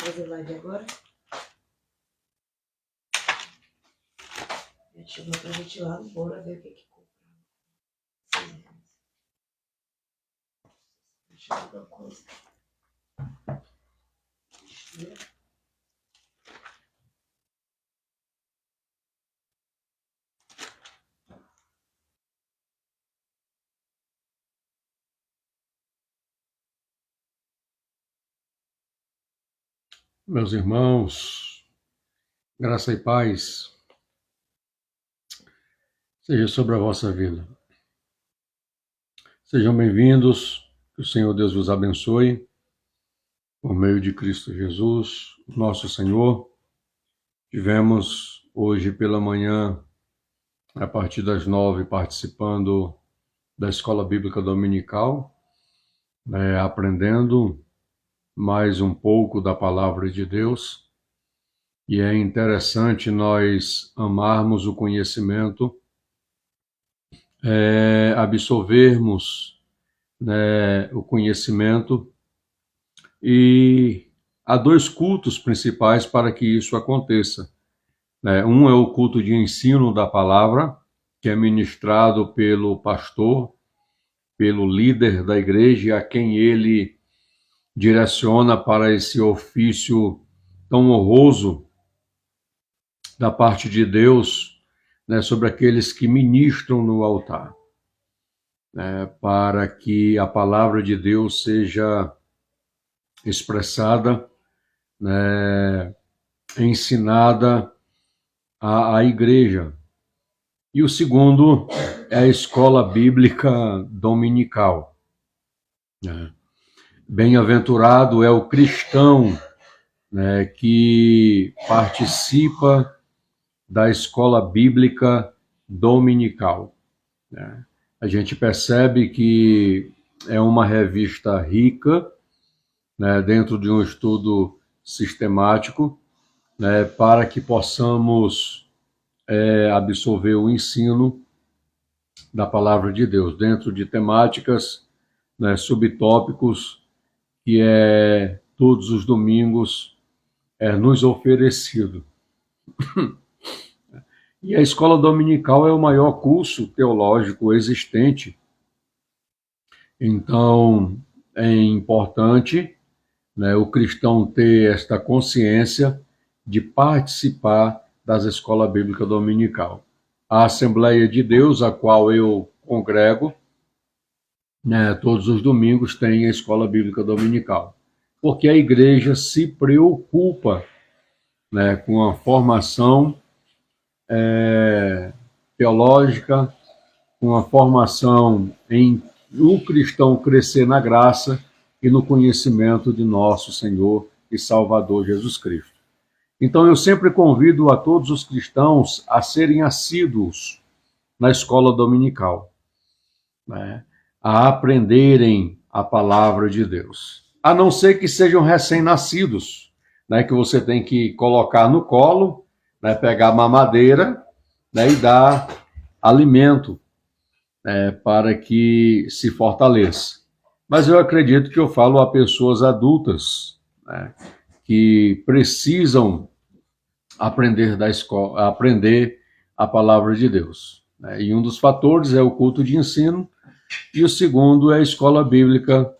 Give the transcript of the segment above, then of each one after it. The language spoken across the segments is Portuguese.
fazer live agora. Chamou pra gente ir lá, bora ver o que comprar. Deixa eu ver uma coisa. Meus irmãos, graça e paz seja sobre a vossa vida. Sejam bem-vindos, que o Senhor Deus vos abençoe, por meio de Cristo Jesus, nosso Senhor. Tivemos hoje pela manhã, a partir das 9, participando da Escola Bíblica Dominical, aprendendo mais um pouco da Palavra de Deus. E é interessante nós amarmos o conhecimento, absorvermos, o conhecimento, e há dois cultos principais para que isso aconteça. Um é o culto de ensino da palavra, que é ministrado pelo pastor, pelo líder da igreja, a quem ele direciona para esse ofício tão honroso da parte de Deus, sobre aqueles que ministram no altar, para que a palavra de Deus seja expressada, ensinada à igreja. E o segundo é a Escola Bíblica Dominical. Bem-aventurado é o cristão, que participa da Escola Bíblica Dominical. A gente percebe que é uma revista rica, dentro de um estudo sistemático, para que possamos absorver o ensino da Palavra de Deus, dentro de temáticas, subtópicos, que todos os domingos nos oferecido. E a Escola Dominical é o maior curso teológico existente. Então, é importante, o cristão ter esta consciência de participar das Escolas Bíblicas Dominical. A Assembleia de Deus, a qual eu congrego, todos os domingos tem a Escola Bíblica Dominical, porque a igreja se preocupa, com a formação teológica, com a formação em o cristão crescer na graça e no conhecimento de nosso Senhor e Salvador Jesus Cristo. Então eu sempre convido a todos os cristãos a serem assíduos na escola dominical, a aprenderem a palavra de Deus. A não ser que sejam recém-nascidos, que você tem que colocar no colo, pegar mamadeira, e dar alimento, para que se fortaleça. Mas eu acredito que eu falo a pessoas adultas, que precisam aprender da escola, aprender a palavra de Deus. E um dos fatores é o culto de ensino, e o segundo é a escola bíblica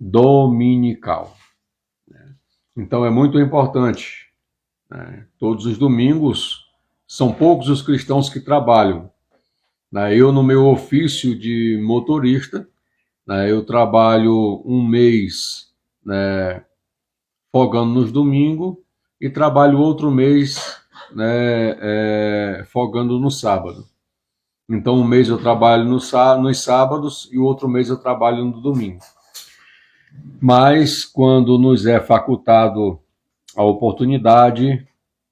dominical. Então é muito importante. Todos os domingos são poucos os cristãos que trabalham. Eu, no meu ofício de motorista, eu trabalho um mês folgando nos domingos e trabalho outro mês folgando no sábado. Então, um mês eu trabalho nos sábados e o outro mês eu trabalho no domingo. Mas, quando nos é facultado a oportunidade,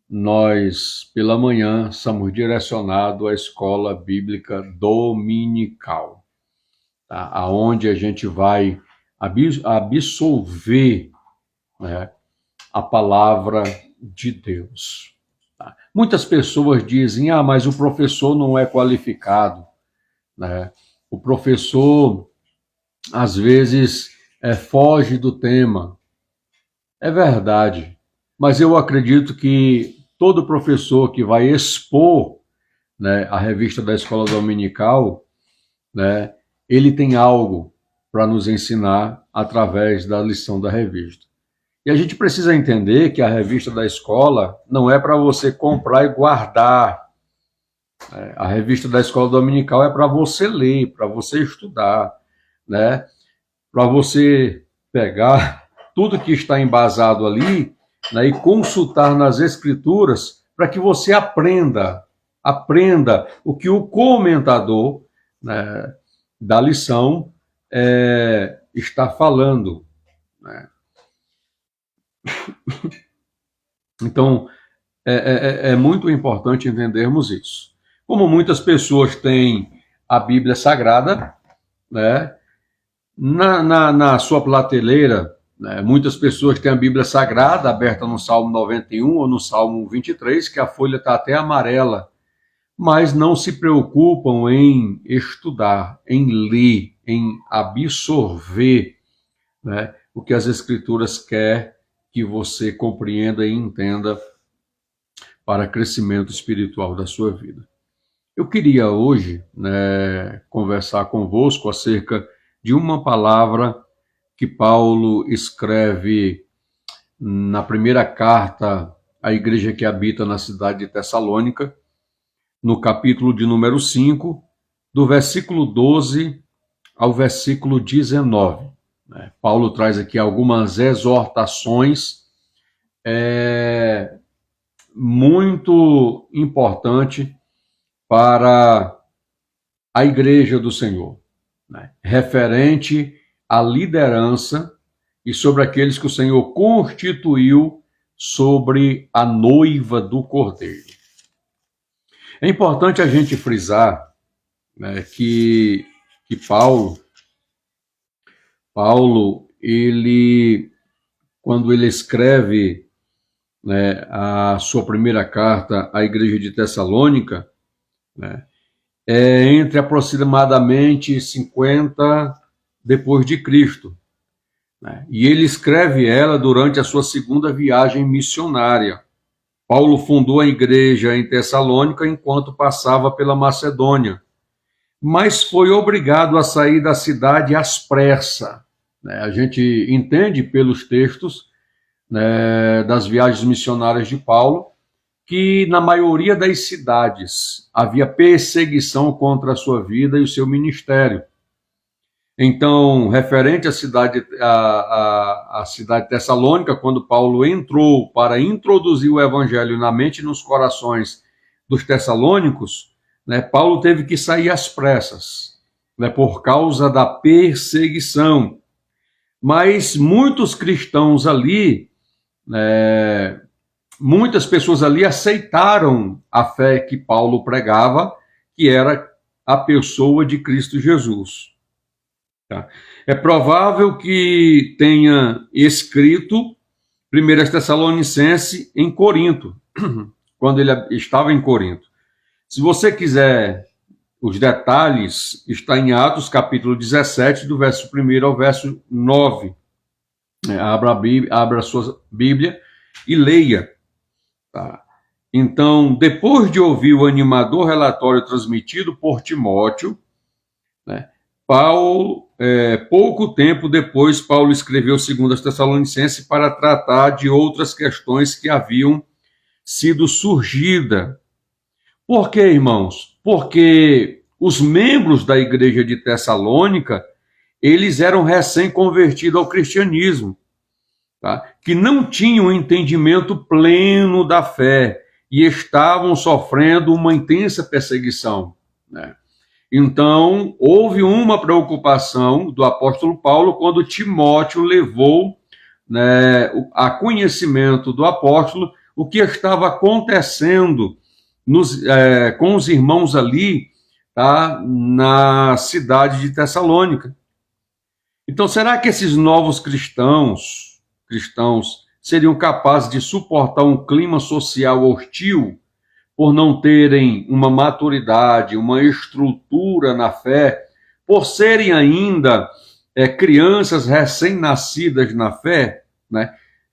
nós, pela manhã, somos direcionados à Escola Bíblica Dominical, aonde a gente vai absorver a palavra de Deus. Muitas pessoas dizem, mas o professor não é qualificado. O professor, às vezes, foge do tema. É verdade, mas eu acredito que todo professor que vai expor, né, a revista da Escola Dominical, né, ele tem algo para nos ensinar através da lição da revista. E a gente precisa entender que a revista da escola não é para você comprar e guardar. A revista da Escola Dominical é para você ler, para você estudar, né? Para você pegar tudo que está embasado ali, né, e consultar nas Escrituras para que você aprenda o que o comentador, né, da lição está falando, né? Então, é muito importante entendermos isso. Como muitas pessoas têm a Bíblia Sagrada, né, na sua prateleira, né, muitas pessoas têm a Bíblia Sagrada aberta no Salmo 91 ou no Salmo 23, que a folha está até amarela, mas não se preocupam em estudar, em ler, em absorver, né, o que as Escrituras querem que você compreenda e entenda para crescimento espiritual da sua vida. Eu queria hoje, né, conversar convosco acerca de uma palavra que Paulo escreve na primeira carta à igreja que habita na cidade de Tessalônica, no capítulo de número 5, do versículo 12 ao versículo 19. Paulo traz aqui algumas exortações muito importantes para a igreja do Senhor, né, referente à liderança e sobre aqueles que o Senhor constituiu sobre a noiva do Cordeiro. É importante a gente frisar, né, que Paulo, ele, quando ele escreve, né, a sua primeira carta à igreja de Tessalônica, né, é entre aproximadamente 50 depois de Cristo, né, e ele escreve ela durante a sua segunda viagem missionária. Paulo fundou a igreja em Tessalônica enquanto passava pela Macedônia, mas foi obrigado a sair da cidade às pressas. A gente entende pelos textos, né, das viagens missionárias de Paulo, que na maioria das cidades havia perseguição contra a sua vida e o seu ministério. Então, referente à cidade de Tessalônica, quando Paulo entrou para introduzir o evangelho na mente e nos corações dos tessalônicos, né, Paulo teve que sair às pressas, né, por causa da perseguição. Mas muitos cristãos ali, muitas pessoas ali aceitaram a fé que Paulo pregava, que era a pessoa de Cristo Jesus. Tá? É provável que tenha escrito 1 Tessalonicenses em Corinto, quando ele estava em Corinto. Se você quiser os detalhes, está em Atos capítulo 17, do verso 1 ao verso 9. Abra a sua Bíblia e leia. Tá? Então, depois de ouvir o animador relatório transmitido por Timóteo, né, pouco tempo depois, Paulo escreveu 2 Tessalonicenses para tratar de outras questões que haviam sido surgidas. Por quê, irmãos? Porque os membros da igreja de Tessalônica, eles eram recém-convertidos ao cristianismo, tá? Que não tinham entendimento pleno da fé e estavam sofrendo uma intensa perseguição, né? Então, houve uma preocupação do apóstolo Paulo quando Timóteo levou, né, a conhecimento do apóstolo o que estava acontecendo com os irmãos ali, tá, na cidade de Tessalônica. Então, será que esses novos cristãos seriam capazes de suportar um clima social hostil por não terem uma maturidade, uma estrutura na fé, por serem ainda crianças recém-nascidas na fé, né?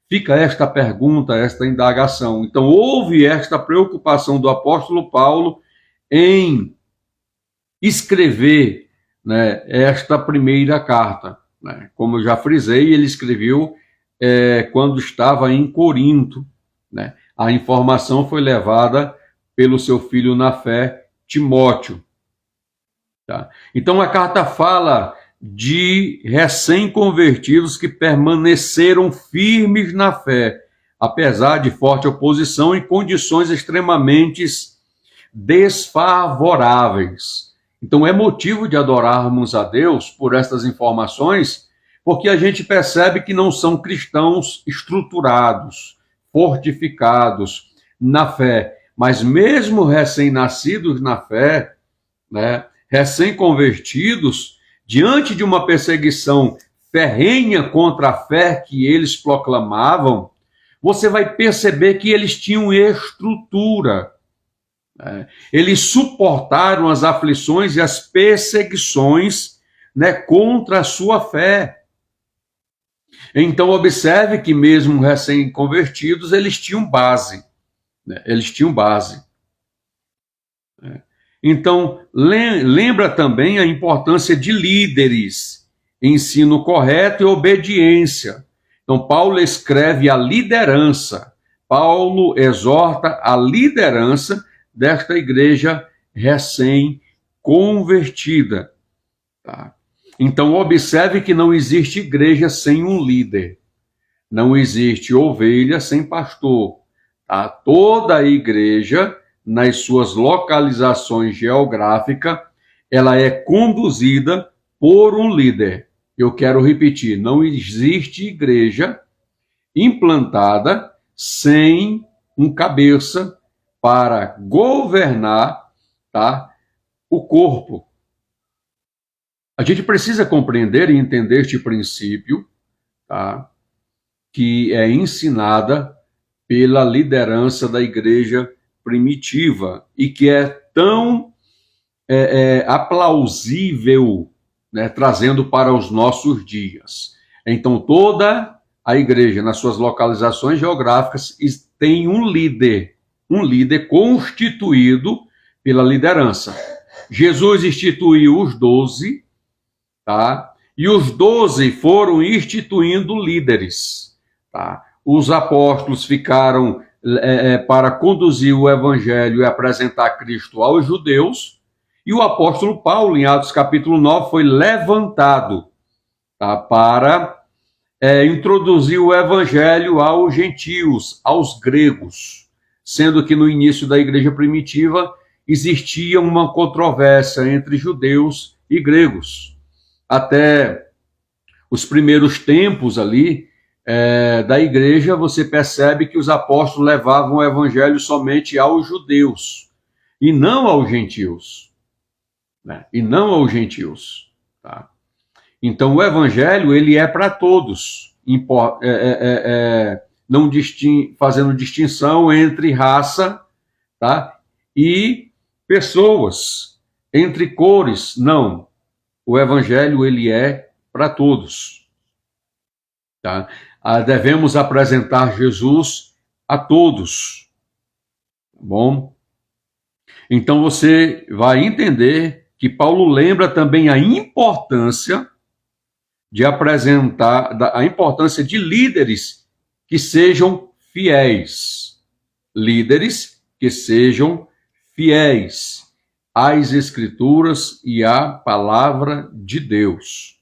fica esta pergunta, esta indagação. Então, houve esta preocupação do apóstolo Paulo em escrever, né, esta primeira carta. Né? Como eu já frisei, ele escreveu quando estava em Corinto. Né? A informação foi levada pelo seu filho na fé, Timóteo. Tá? Então, a carta fala de recém-convertidos que permaneceram firmes na fé, apesar de forte oposição e condições extremamente desfavoráveis. Então, é motivo de adorarmos a Deus por estas informações, porque a gente percebe que não são cristãos estruturados, fortificados na fé, mas mesmo recém-nascidos na fé, né, recém-convertidos, diante de uma perseguição ferrenha contra a fé que eles proclamavam, você vai perceber que eles tinham estrutura. Né? Eles suportaram as aflições e as perseguições, né, contra a sua fé. Então, observe que mesmo recém-convertidos, eles tinham base. Né? Eles tinham base. Então, lembra também a importância de líderes, ensino correto e obediência. Então, Paulo escreve a liderança. Paulo exorta a liderança desta igreja recém-convertida. Tá? Então, observe que não existe igreja sem um líder. Não existe ovelha sem pastor. Tá? Toda a igreja, nas suas localizações geográficas, ela é conduzida por um líder. Eu quero repetir, não existe igreja implantada sem um cabeça para governar, tá, o corpo. A gente precisa compreender e entender este princípio, tá, que é ensinada pela liderança da igreja primitiva e que é tão aplausível, né, trazendo para os nossos dias. Então, toda a igreja, nas suas localizações geográficas, tem um líder constituído pela liderança. Jesus instituiu os 12, tá? E os 12 foram instituindo líderes, tá? Os apóstolos ficaram para conduzir o evangelho e apresentar Cristo aos judeus, e o apóstolo Paulo, em Atos capítulo 9, foi levantado, tá, para introduzir o evangelho aos gentios, aos gregos, sendo que no início da igreja primitiva existia uma controvérsia entre judeus e gregos. Até os primeiros tempos ali da igreja, você percebe que os apóstolos levavam o evangelho somente aos judeus e não aos gentios. Né? E não aos gentios. Tá? Então, o evangelho, ele é para todos, não fazendo distinção entre raça, tá, e pessoas, entre cores, não. O evangelho, ele é para todos. Tá? Devemos apresentar Jesus a todos. Tá bom? Então, você vai entender que Paulo lembra também a importância de apresentar, a importância de líderes que sejam fiéis. Líderes que sejam fiéis às Escrituras e à palavra de Deus.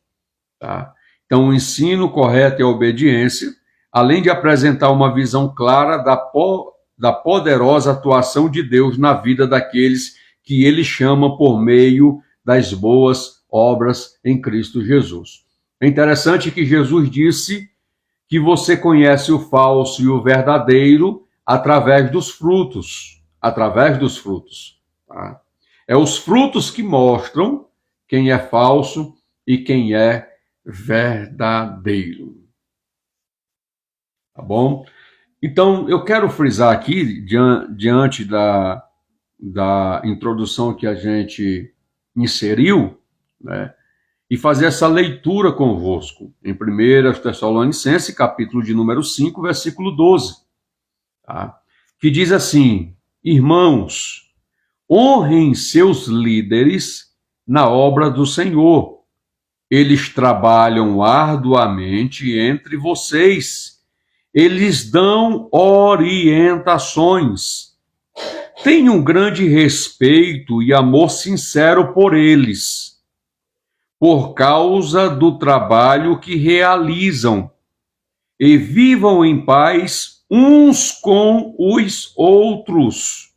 Tá? Então, o ensino correto e a obediência, além de apresentar uma visão clara da poderosa atuação de Deus na vida daqueles que ele chama por meio das boas obras em Cristo Jesus. É interessante que Jesus disse que você conhece o falso e o verdadeiro através dos frutos. Através dos frutos. Tá? É os frutos que mostram quem é falso e quem é verdadeiro. Tá bom? Então, eu quero frisar aqui, diante da introdução que a gente inseriu, né, e fazer essa leitura convosco em 1 Tessalonicenses, capítulo de número 5, versículo 12, tá? Que diz assim: irmãos, honrem seus líderes na obra do Senhor. Eles trabalham arduamente entre vocês. Eles dão orientações. Tenham grande respeito e amor sincero por eles, por causa do trabalho que realizam, e vivam em paz uns com os outros.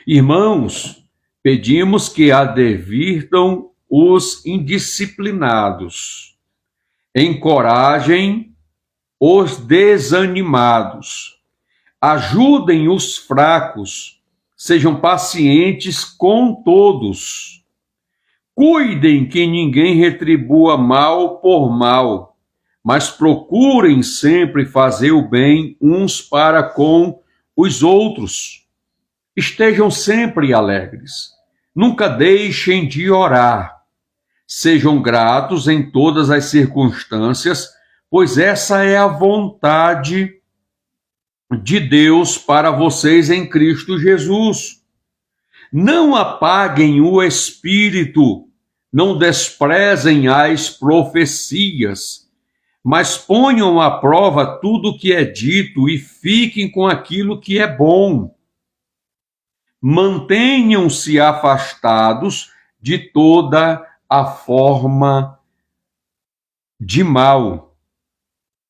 Irmãos, pedimos que advirtam os indisciplinados, encorajem os desanimados, ajudem os fracos, sejam pacientes com todos. Cuidem que ninguém retribua mal por mal, mas procurem sempre fazer o bem uns para com os outros. Estejam sempre alegres, nunca deixem de orar. Sejam gratos em todas as circunstâncias, pois essa é a vontade de Deus para vocês em Cristo Jesus. Não apaguem o espírito, não desprezem as profecias, mas ponham à prova tudo o que é dito e fiquem com aquilo que é bom. Mantenham-se afastados de toda a forma de mal.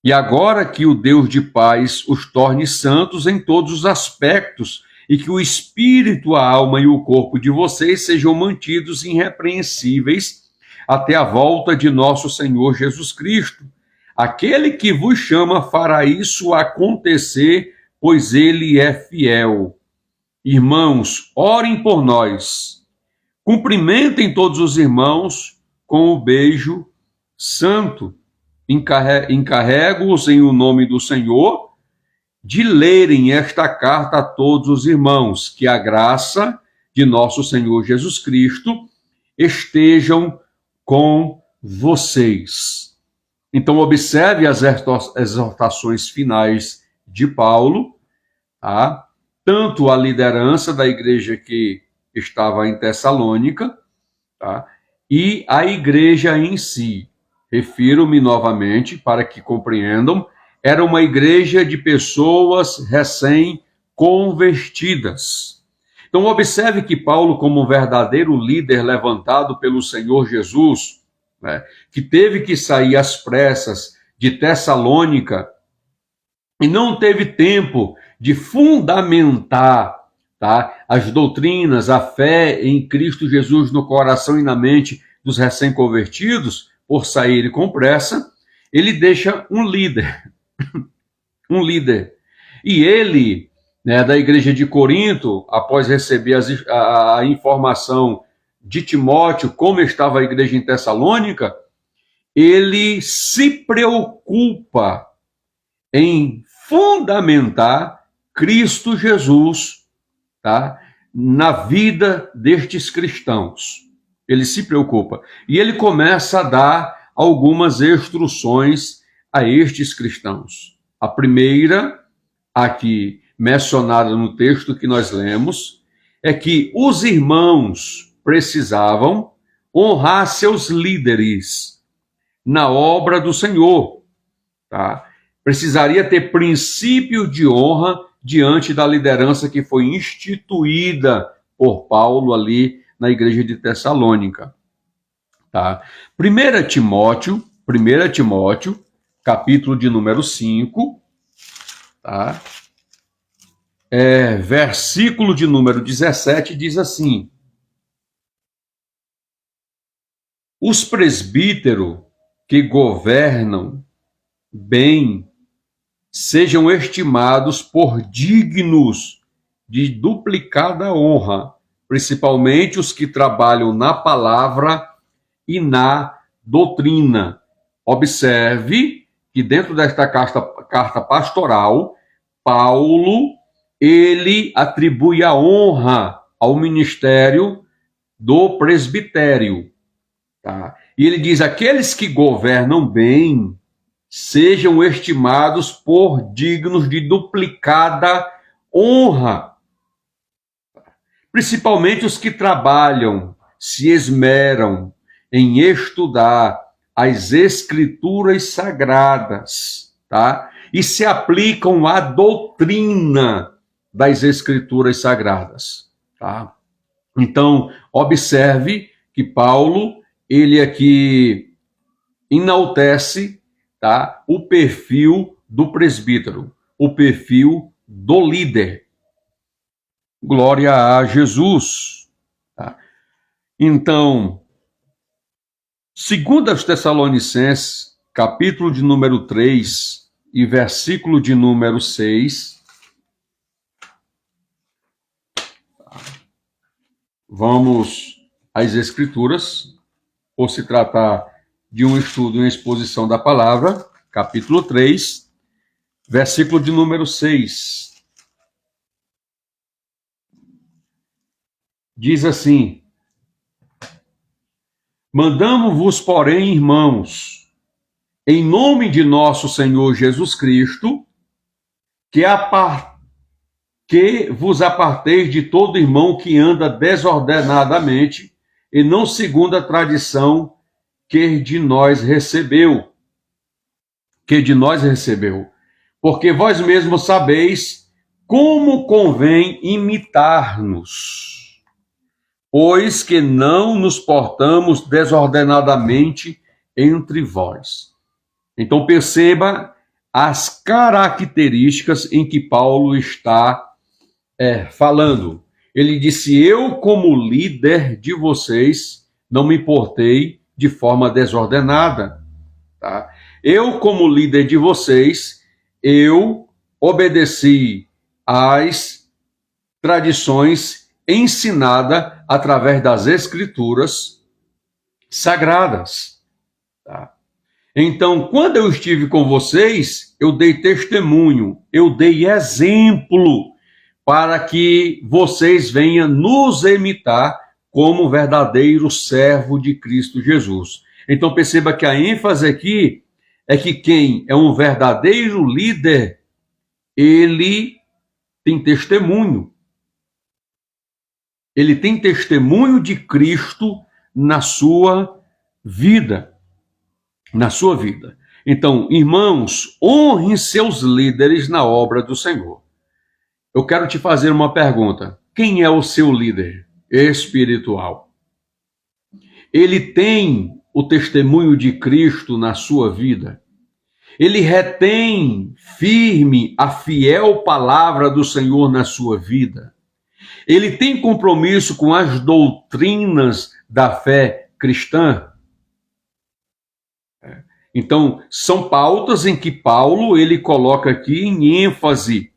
E agora que o Deus de paz os torne santos em todos os aspectos, e que o espírito, a alma e o corpo de vocês sejam mantidos irrepreensíveis até a volta de nosso Senhor Jesus Cristo. Aquele que vos chama fará isso acontecer, pois ele é fiel. Irmãos, orem por nós. Cumprimentem todos os irmãos com o beijo santo. Encarrego-os em o nome do Senhor de lerem esta carta a todos os irmãos, que a graça de nosso Senhor Jesus Cristo estejam com vocês. Então, observe as exortações finais de Paulo, tá? Tanto a liderança da igreja que estava em Tessalônica, tá? E a igreja em si. Refiro-me novamente para que compreendam, era uma igreja de pessoas recém-convertidas. Então, observe que Paulo, como um verdadeiro líder levantado pelo Senhor Jesus, né, que teve que sair às pressas de Tessalônica e não teve tempo de fundamentar, tá, as doutrinas, a fé em Cristo Jesus no coração e na mente dos recém-convertidos, por sair com pressa, ele deixa um líder. Um líder. E ele, né, da igreja de Corinto, após receber a informação de Timóteo, como estava a igreja em Tessalônica, ele se preocupa em fundamentar Cristo Jesus, tá, na vida destes cristãos. Ele se preocupa. E ele começa a dar algumas instruções a estes cristãos. A primeira, aqui mencionada no texto que nós lemos, é que os irmãos precisavam honrar seus líderes na obra do Senhor, tá? Precisaria ter princípio de honra diante da liderança que foi instituída por Paulo ali na igreja de Tessalônica, tá? 1 Timóteo, capítulo de número 5, tá? Versículo de número 17 diz assim: os presbíteros que governam bem sejam estimados por dignos de duplicada honra, principalmente os que trabalham na palavra e na doutrina. Observe que dentro desta carta pastoral, Paulo, ele atribui a honra ao ministério do presbitério, tá? E ele diz: aqueles que governam bem sejam estimados por dignos de duplicada honra. Principalmente os que trabalham, se esmeram em estudar as Escrituras Sagradas, tá? E se aplicam à doutrina das Escrituras Sagradas, tá? Então, observe que Paulo, ele aqui enaltece, tá, o perfil do presbítero, o perfil do líder. Glória a Jesus. Tá? Então, segundo aos Tessalonicenses, capítulo de número 3 e versículo de número 6, vamos às Escrituras, por se tratar de um estudo e uma exposição da palavra, capítulo 3, versículo de número 6. Diz assim: mandamos-vos, porém, irmãos, em nome de nosso Senhor Jesus Cristo, que vos aparteis de todo irmão que anda desordenadamente e não segundo a tradição que de nós recebeu. Porque vós mesmos sabeis como convém imitar-nos, pois que não nos portamos desordenadamente entre vós. Então perceba as características em que Paulo está falando. Ele disse: eu, como líder de vocês, não me portei de forma desordenada. Tá? Eu, como líder de vocês, eu obedeci às tradições ensinadas através das Escrituras Sagradas. Tá? Então, quando eu estive com vocês, eu dei testemunho, eu dei exemplo para que vocês venham nos imitar como verdadeiro servo de Cristo Jesus. Então, perceba que a ênfase aqui é que quem é um verdadeiro líder, ele tem testemunho. Ele tem testemunho de Cristo na sua vida. Na sua vida. Então, irmãos, honrem seus líderes na obra do Senhor. Eu quero te fazer uma pergunta. Quem é o seu líder espiritual? Ele tem o testemunho de Cristo na sua vida? Ele retém firme a fiel palavra do Senhor na sua vida? Ele tem compromisso com as doutrinas da fé cristã? Então, são pautas em que Paulo ele coloca aqui em ênfase.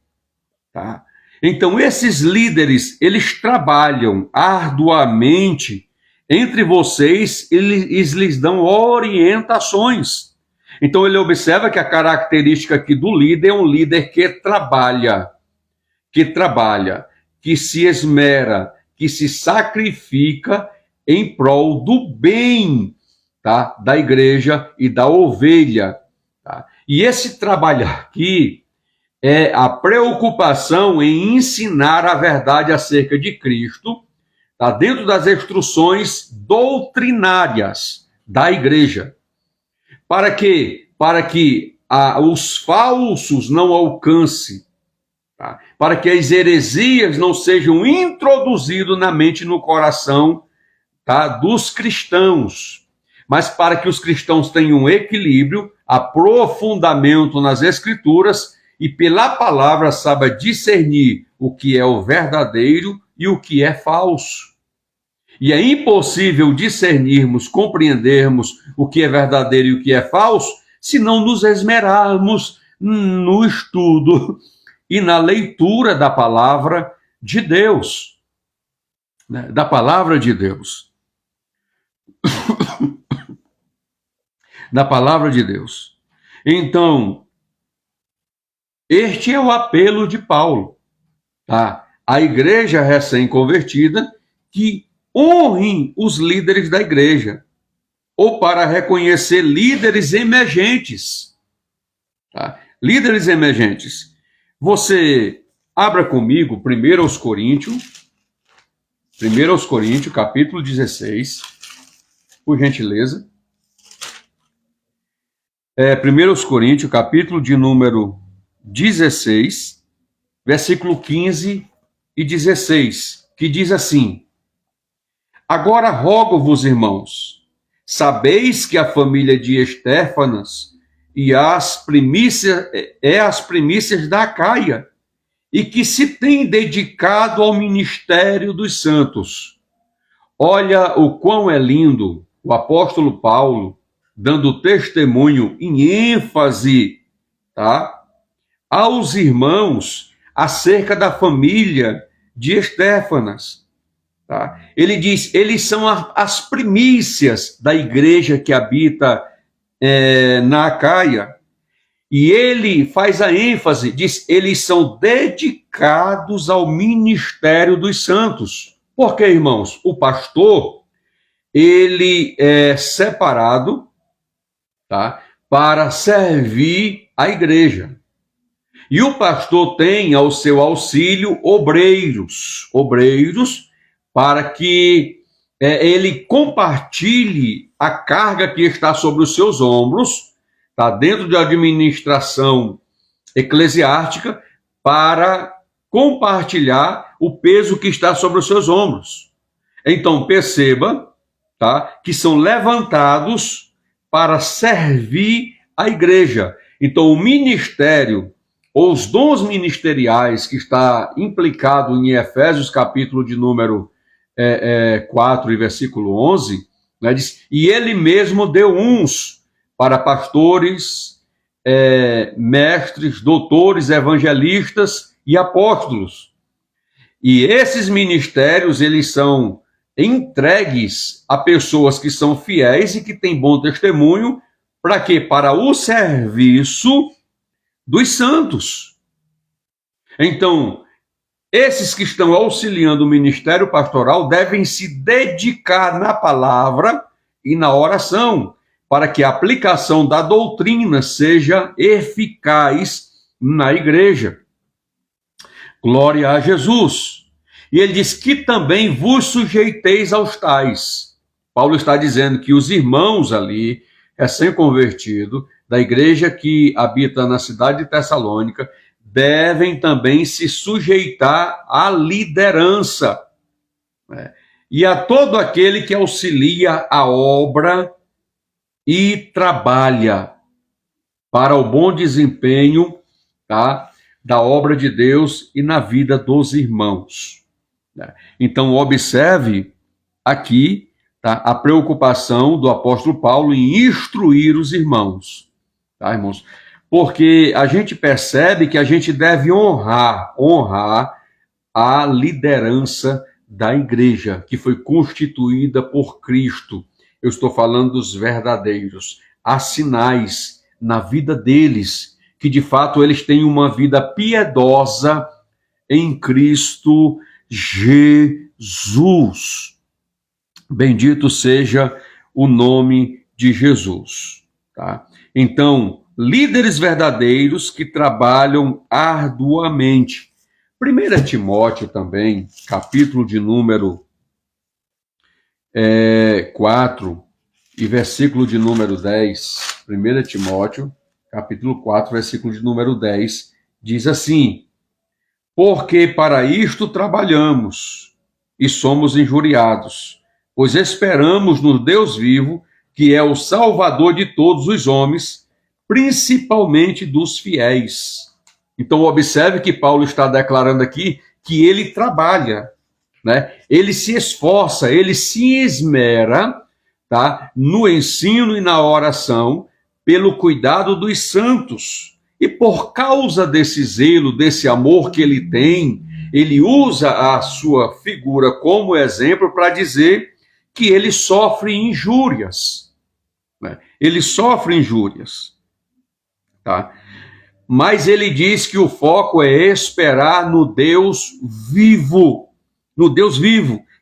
Tá? Então, esses líderes, eles trabalham arduamente entre vocês, eles lhes dão orientações. Então, ele observa que a característica aqui do líder é um líder que trabalha, que se esmera, que se sacrifica em prol do bem, tá, da igreja e da ovelha. Tá? E esse trabalho aqui é a preocupação em ensinar a verdade acerca de Cristo, tá, dentro das instruções doutrinárias da igreja. Para que os falsos não alcancem, tá? Para que as heresias não sejam introduzidas na mente e no coração, tá, dos cristãos, mas para que os cristãos tenham equilíbrio, aprofundamento nas Escrituras e pela palavra saiba discernir o que é o verdadeiro e o que é falso. E é impossível discernirmos, compreendermos o que é verdadeiro e o que é falso, se não nos esmerarmos no estudo e na leitura da palavra de Deus. Da palavra de Deus. Da palavra de Deus. Então, este é o apelo de Paulo, tá? A igreja recém-convertida que honrem os líderes da igreja. ou para reconhecer líderes emergentes. Tá? Líderes emergentes. Você abra comigo 1 Coríntios, capítulo 16, por gentileza. 1 Coríntios, capítulo de número 16, versículo 15 e 16, que diz assim: Agora rogo-vos, irmãos, sabeis que a família de Estéfanas as primícias da Acaia, e que se tem dedicado ao ministério dos santos. Olha o quão é lindo o apóstolo Paulo dando testemunho em ênfase, tá, aos irmãos acerca da família de Estéfanas. Tá? Ele diz, eles são as primícias da igreja que habita na Acaia. E ele faz a ênfase, diz, eles são dedicados ao ministério dos santos. Porque, irmãos, o pastor, ele é separado, tá, para servir a igreja. E o pastor tem ao seu auxílio obreiros para que ele compartilhe a carga que está sobre os seus ombros, tá, dentro da administração eclesiástica, para compartilhar o peso que está sobre os seus ombros. Então, perceba, tá, que são levantados para servir a igreja. Então, o ministério, ou os dons ministeriais que está implicado em Efésios, capítulo de número 4 e versículo 11, né, diz, e ele mesmo deu uns para pastores, mestres, doutores, evangelistas e apóstolos. E esses ministérios, eles são entregues a pessoas que são fiéis e que têm bom testemunho, para quê? Para o serviço dos santos. Então, esses que estão auxiliando o ministério pastoral devem se dedicar na palavra e na oração, para que a aplicação da doutrina seja eficaz na igreja. Glória a Jesus. E ele diz que também vos sujeiteis aos tais. Paulo está dizendo que os irmãos ali, recém-convertidos, da igreja que habita na cidade de Tessalônica, devem também se sujeitar à liderança, né? E a todo aquele que auxilia a obra e trabalha para o bom desempenho, tá, da obra de Deus e na vida dos irmãos. Então, observe aqui, tá, a preocupação do apóstolo Paulo em instruir os irmãos. Tá, irmãos? Porque a gente percebe que a gente deve honrar a liderança da igreja, que foi constituída por Cristo. Eu estou falando dos verdadeiros. Há sinais na vida deles, que de fato eles têm uma vida piedosa em Cristo Jesus. Bendito seja o nome de Jesus. Tá? Então, líderes verdadeiros que trabalham arduamente. 1 Timóteo também, capítulo de número 4 e versículo de número 10. 1 Timóteo, capítulo 4, versículo de número 10, diz assim: porque para isto trabalhamos e somos injuriados, pois esperamos no Deus vivo, que é o Salvador de todos os homens, principalmente dos fiéis. Então, observe que Paulo está declarando aqui que ele trabalha, né? Ele se esforça, ele se esmera, tá, no ensino e na oração, pelo cuidado dos santos. E por causa desse zelo, desse amor que ele tem, ele usa a sua figura como exemplo para dizer que ele sofre injúrias, né? Ele sofre injúrias, tá? Mas ele diz que o foco é esperar no Deus vivo,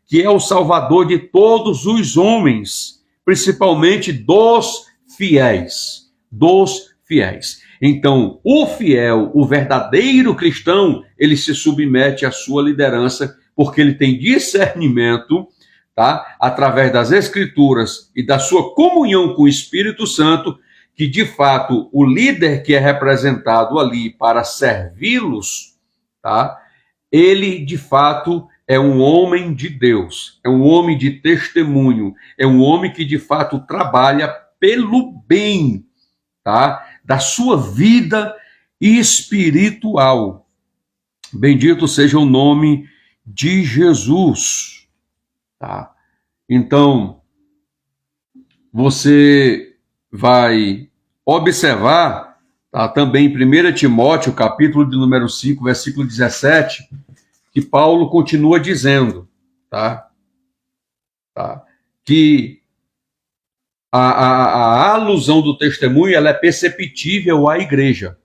que é o Salvador de todos os homens, principalmente dos fiéis. Dos fiéis. Então, o fiel, o verdadeiro cristão, ele se submete à sua liderança, porque ele tem discernimento, tá? Através das Escrituras e da sua comunhão com o Espírito Santo, que de fato o líder que é representado ali para servi-los, tá? Ele de fato é um homem de Deus, é um homem de testemunho, é um homem que de fato trabalha pelo bem, tá? Da sua vida espiritual. Bendito seja o nome de Jesus. Tá? Então, você vai observar, tá, também em 1 Timóteo, capítulo de número 5, versículo 17, que Paulo continua dizendo, tá? Que a alusão do testemunho, ela é perceptível à igreja.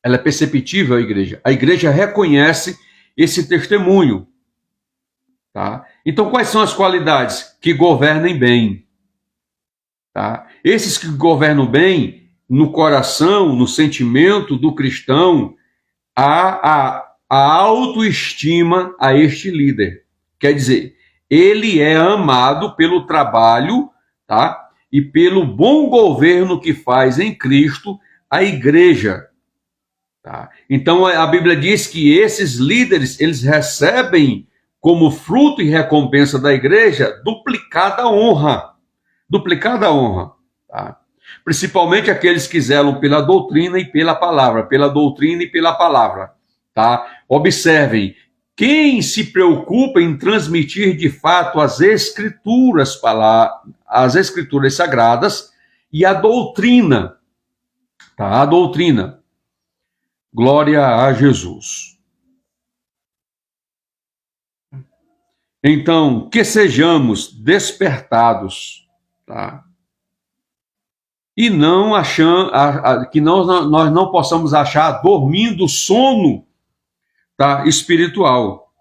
Ela é perceptível à igreja. A igreja reconhece esse testemunho. Tá? Então, quais são as qualidades? Que governem bem. Tá? Esses que governam bem, no coração, no sentimento do cristão, há a autoestima a este líder. Quer dizer, ele é amado pelo trabalho, tá? E pelo bom governo que faz em Cristo a igreja. Tá? Então, a Bíblia diz que esses líderes, eles recebem como fruto e recompensa da igreja, duplicada honra. Duplicada honra. Tá? Principalmente aqueles que zelam pela doutrina e pela palavra. Pela doutrina e pela palavra. Tá? Observem, quem se preocupa em transmitir de fato as escrituras sagradas e a doutrina. Tá? A doutrina. Glória a Jesus. Então, que sejamos despertados, tá? E não que nós não possamos achar dormindo sono, tá? Espiritual.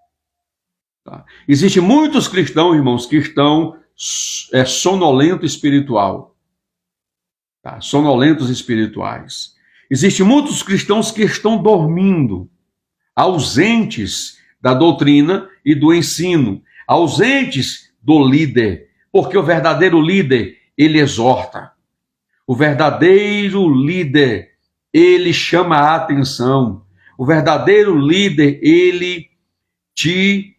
Tá? Existem muitos cristãos, irmãos, que estão sonolento espiritual. Tá? Sonolentos espirituais. Existem muitos cristãos que estão dormindo, ausentes da doutrina e do ensino, ausentes do líder, porque o verdadeiro líder, ele exorta. O verdadeiro líder, ele chama a atenção. O verdadeiro líder, ele te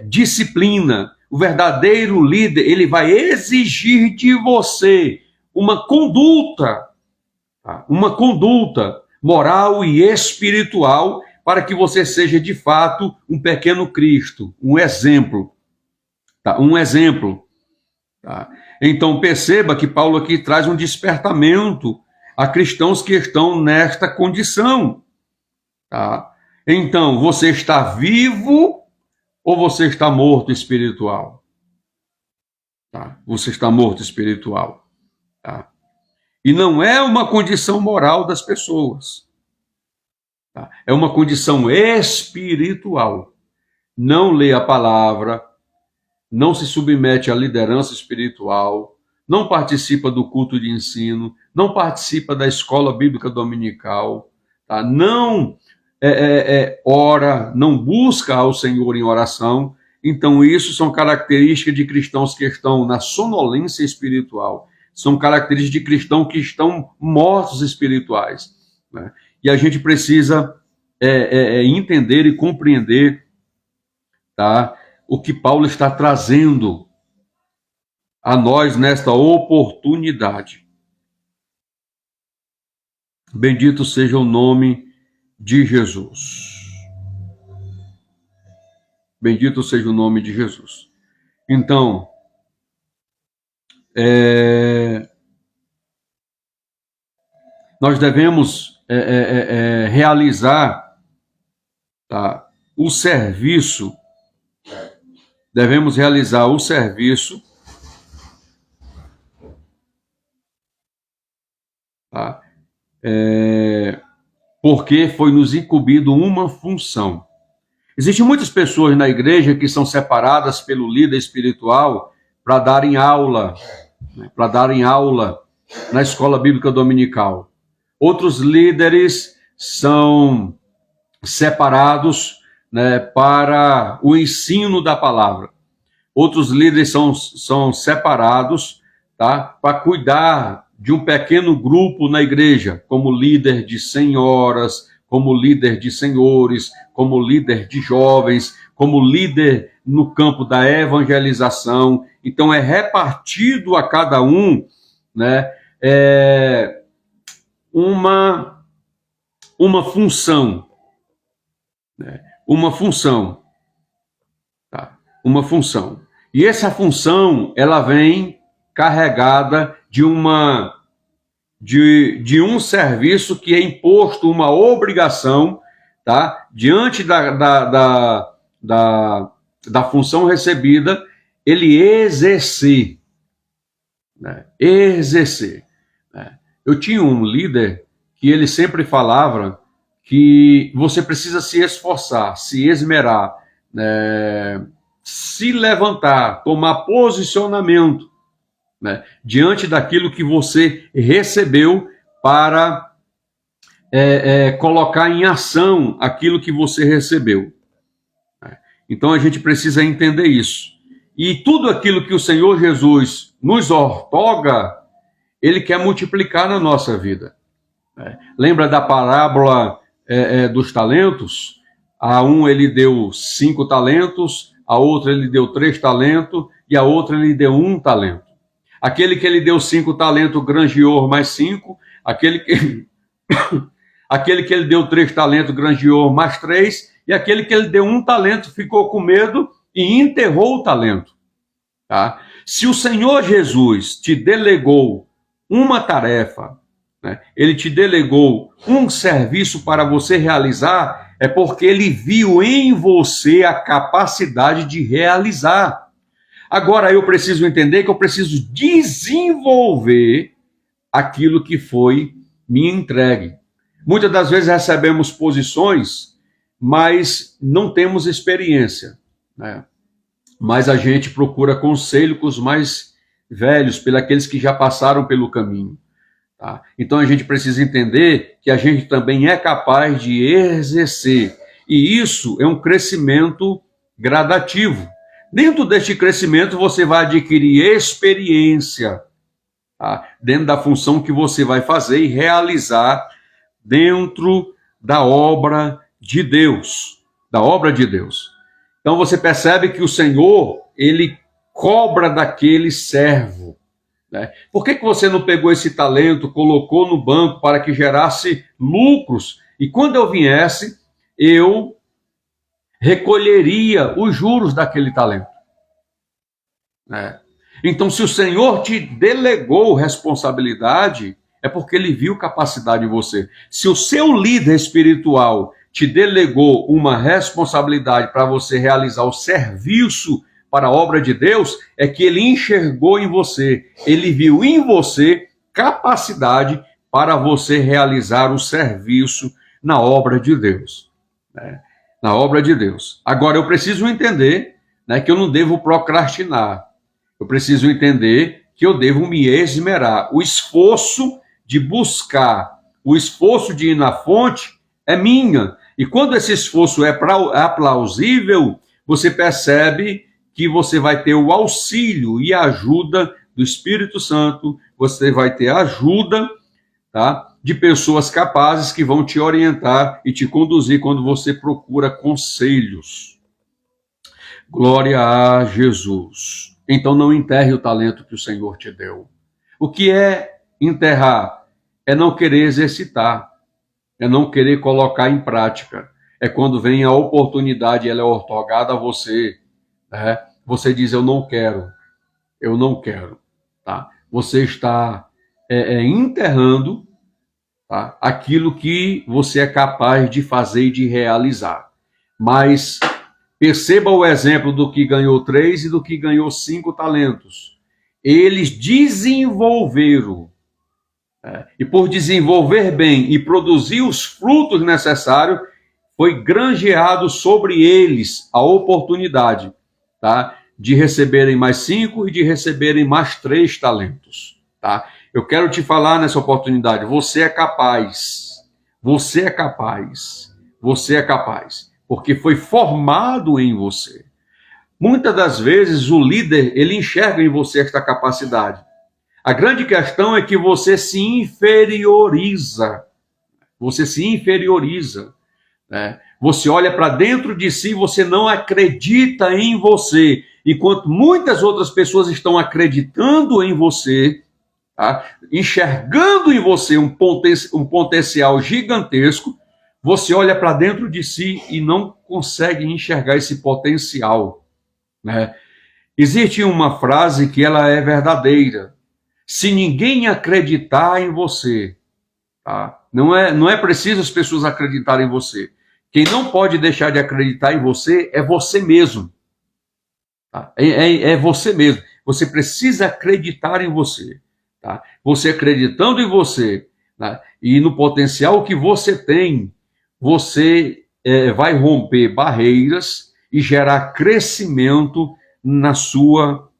disciplina. O verdadeiro líder, ele vai exigir de você uma conduta moral e espiritual para que você seja de fato um pequeno Cristo, um exemplo. Tá? Um exemplo. Tá? Então perceba que Paulo aqui traz um despertamento a cristãos que estão nesta condição. Tá? Então, você está vivo ou você está morto espiritual? Tá? Você está morto espiritual. Tá? E não é uma condição moral das pessoas. Tá? É uma condição espiritual. Não lê a palavra, não se submete à liderança espiritual, não participa do culto de ensino, não participa da escola bíblica dominical, tá? Não ora, não busca ao Senhor em oração. Então, isso são características de cristãos que estão na sonolência espiritual. São características de cristãos que estão mortos espirituais. Né? E a gente precisa entender e compreender, tá, o que Paulo está trazendo a nós nesta oportunidade. Bendito seja o nome de Jesus. Bendito seja o nome de Jesus. Então, nós devemos realizar, tá, o serviço, tá, porque foi nos incumbido uma função. Existem muitas pessoas na igreja que são separadas pelo líder espiritual para darem aula, né, para darem aula na escola bíblica dominical. Outros líderes são separados, né, para o ensino da palavra. Outros líderes são separados, tá, para cuidar de um pequeno grupo na igreja, como líder de senhoras, como líder de senhores, como líder de jovens, como líder no campo da evangelização. Então é repartido a cada um, né, uma função, né, uma função, tá? Uma função. E essa função, ela vem carregada de um serviço que é imposto, uma obrigação, tá? Diante da função recebida, ele exercer, né? Exercer, né? Eu tinha um líder que ele sempre falava que você precisa se esforçar, se esmerar, né? Se levantar, tomar posicionamento, né, diante daquilo que você recebeu para colocar em ação aquilo que você recebeu. Então a gente precisa entender isso. E tudo aquilo que o Senhor Jesus nos outorga, Ele quer multiplicar na nossa vida. Lembra da parábola dos talentos? A um ele deu 5 talentos, a outra ele deu 3 talentos e a outra ele deu 1 talento. Aquele que ele deu 5 talentos granjeou mais 5, aquele que ele deu 3 talentos granjeou mais 3, e aquele que ele deu 1 talento ficou com medo e enterrou o talento. Tá? Se o Senhor Jesus te delegou uma tarefa, né, ele te delegou um serviço para você realizar, é porque ele viu em você a capacidade de realizar. Agora eu preciso entender que eu preciso desenvolver aquilo que foi me entregue. Muitas das vezes recebemos posições, mas não temos experiência, né? Mas a gente procura conselho com os mais velhos, pelos que já passaram pelo caminho. Tá? Então a gente precisa entender que a gente também é capaz de exercer. E isso é um crescimento gradativo. Dentro deste crescimento você vai adquirir experiência, tá? Dentro da função que você vai fazer e realizar dentro da obra de Deus. Da obra de Deus. Então você percebe que o Senhor, Ele cobra daquele servo. Né? Por que você não pegou esse talento, colocou no banco para que gerasse lucros? E quando eu viesse, eu recolheria os juros daquele talento. Né? Então, se o Senhor te delegou responsabilidade, é porque Ele viu capacidade em você. Se o seu líder espiritual te delegou uma responsabilidade para você realizar o serviço para a obra de Deus, é que Ele enxergou em você, Ele viu em você capacidade para você realizar o serviço na obra de Deus. Né? Na obra de Deus. Agora, eu preciso entender, né, que eu não devo procrastinar. Eu preciso entender que eu devo me esmerar. O esforço de buscar, o esforço de ir na fonte é minha. E quando esse esforço é aplausível, você percebe que você vai ter o auxílio e a ajuda do Espírito Santo, você vai ter a ajuda, tá, de pessoas capazes que vão te orientar e te conduzir quando você procura conselhos. Glória a Jesus. Então não enterre o talento que o Senhor te deu. O que é enterrar? É não querer exercitar, é não querer colocar em prática. É quando vem a oportunidade, ela é outorgada a você, né? Você diz, eu não quero, tá? Você está enterrando, tá, aquilo que você é capaz de fazer e de realizar. Mas perceba o exemplo do que ganhou 3 e do que ganhou 5 talentos. Eles desenvolveram, e por desenvolver bem e produzir os frutos necessários, foi granjeado sobre eles a oportunidade, tá, de receberem mais 5 e de receberem mais 3 talentos. Tá? Eu quero te falar nessa oportunidade, você é capaz, você é capaz, você é capaz, porque foi formado em você. Muitas das vezes o líder, ele enxerga em você esta capacidade. A grande questão é que você se inferioriza. Você se inferioriza. Né? Você olha para dentro de si, você não acredita em você. Enquanto muitas outras pessoas estão acreditando em você, tá? Enxergando em você um potencial gigantesco, você olha para dentro de si e não consegue enxergar esse potencial. Né? Existe uma frase que ela é verdadeira. Se ninguém acreditar em você, tá? Não é preciso as pessoas acreditarem em você. Quem não pode deixar de acreditar em você é você mesmo. Tá? É você mesmo. Você precisa acreditar em você. Tá? Você acreditando em você, tá? E no potencial que você tem, você vai romper barreiras e gerar crescimento na sua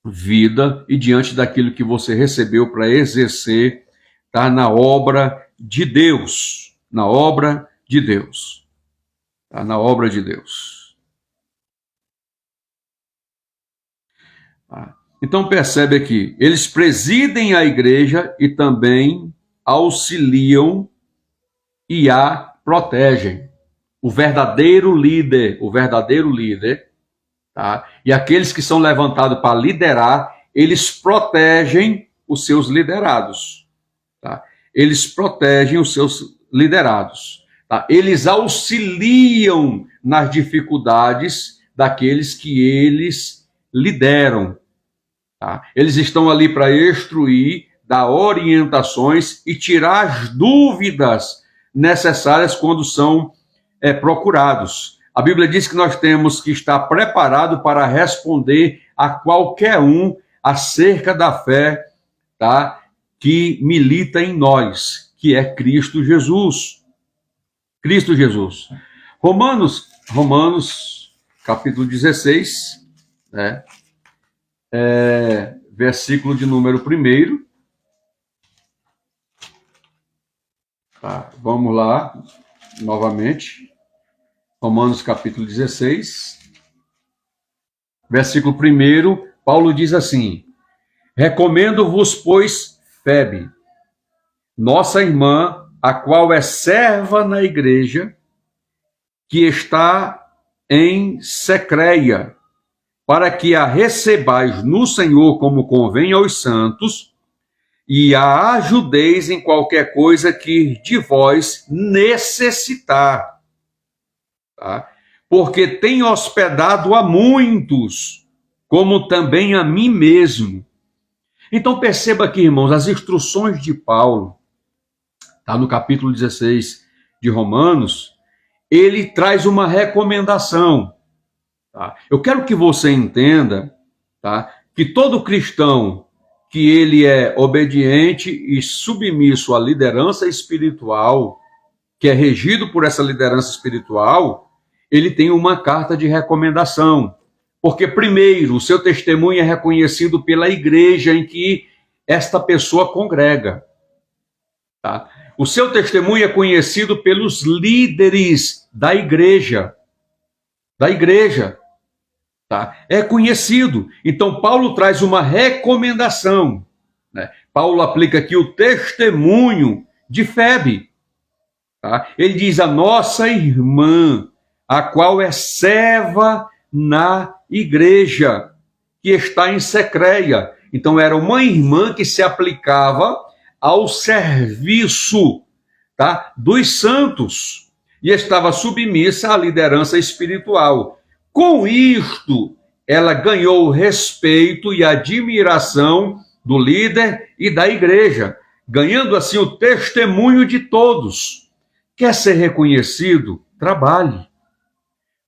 vida e diante daquilo que você recebeu para exercer, tá? Na obra de Deus. Na obra de Deus. Tá? Na obra de Deus. Tá? Então percebe aqui, eles presidem a igreja e também auxiliam e a protegem. O verdadeiro líder, tá? E aqueles que são levantados para liderar, eles protegem os seus liderados. Tá? Eles protegem os seus liderados. Tá? Eles auxiliam nas dificuldades daqueles que eles lideram. Tá? Eles estão ali para instruir, dar orientações e tirar as dúvidas necessárias quando são procurados. A Bíblia diz que nós temos que estar preparados para responder a qualquer um acerca da fé, tá? Que milita em nós, que é Cristo Jesus. Cristo Jesus. Romanos capítulo 16, né? Versículo de número 1. Tá, vamos lá, novamente. Romanos capítulo 16, versículo 1, Paulo diz assim: recomendo-vos, pois, Febe, nossa irmã, a qual é serva na igreja, que está em Secreia, para que a recebais no Senhor como convém aos santos, e a ajudeis em qualquer coisa que de vós necessitar. Tá? Porque tem hospedado a muitos, como também a mim mesmo. Então perceba aqui, irmãos, as instruções de Paulo, tá? No capítulo 16 de Romanos, ele traz uma recomendação. Tá? Eu quero que você entenda, tá? Que todo cristão que ele é obediente e submisso à liderança espiritual, que é regido por essa liderança espiritual, ele tem uma carta de recomendação. Porque, primeiro, o seu testemunho é reconhecido pela igreja em que esta pessoa congrega. Tá? O seu testemunho é conhecido pelos líderes da igreja. Tá? É conhecido. Então, Paulo traz uma recomendação. Né? Paulo aplica aqui o testemunho de Febe. Tá? Ele diz: a nossa irmã, a qual é serva na igreja, que está em Secreia. Então, era uma irmã que se aplicava ao serviço, tá? Dos santos e estava submissa à liderança espiritual. Com isto, ela ganhou o respeito e a admiração do líder e da igreja, ganhando assim o testemunho de todos. Quer ser reconhecido? Trabalhe.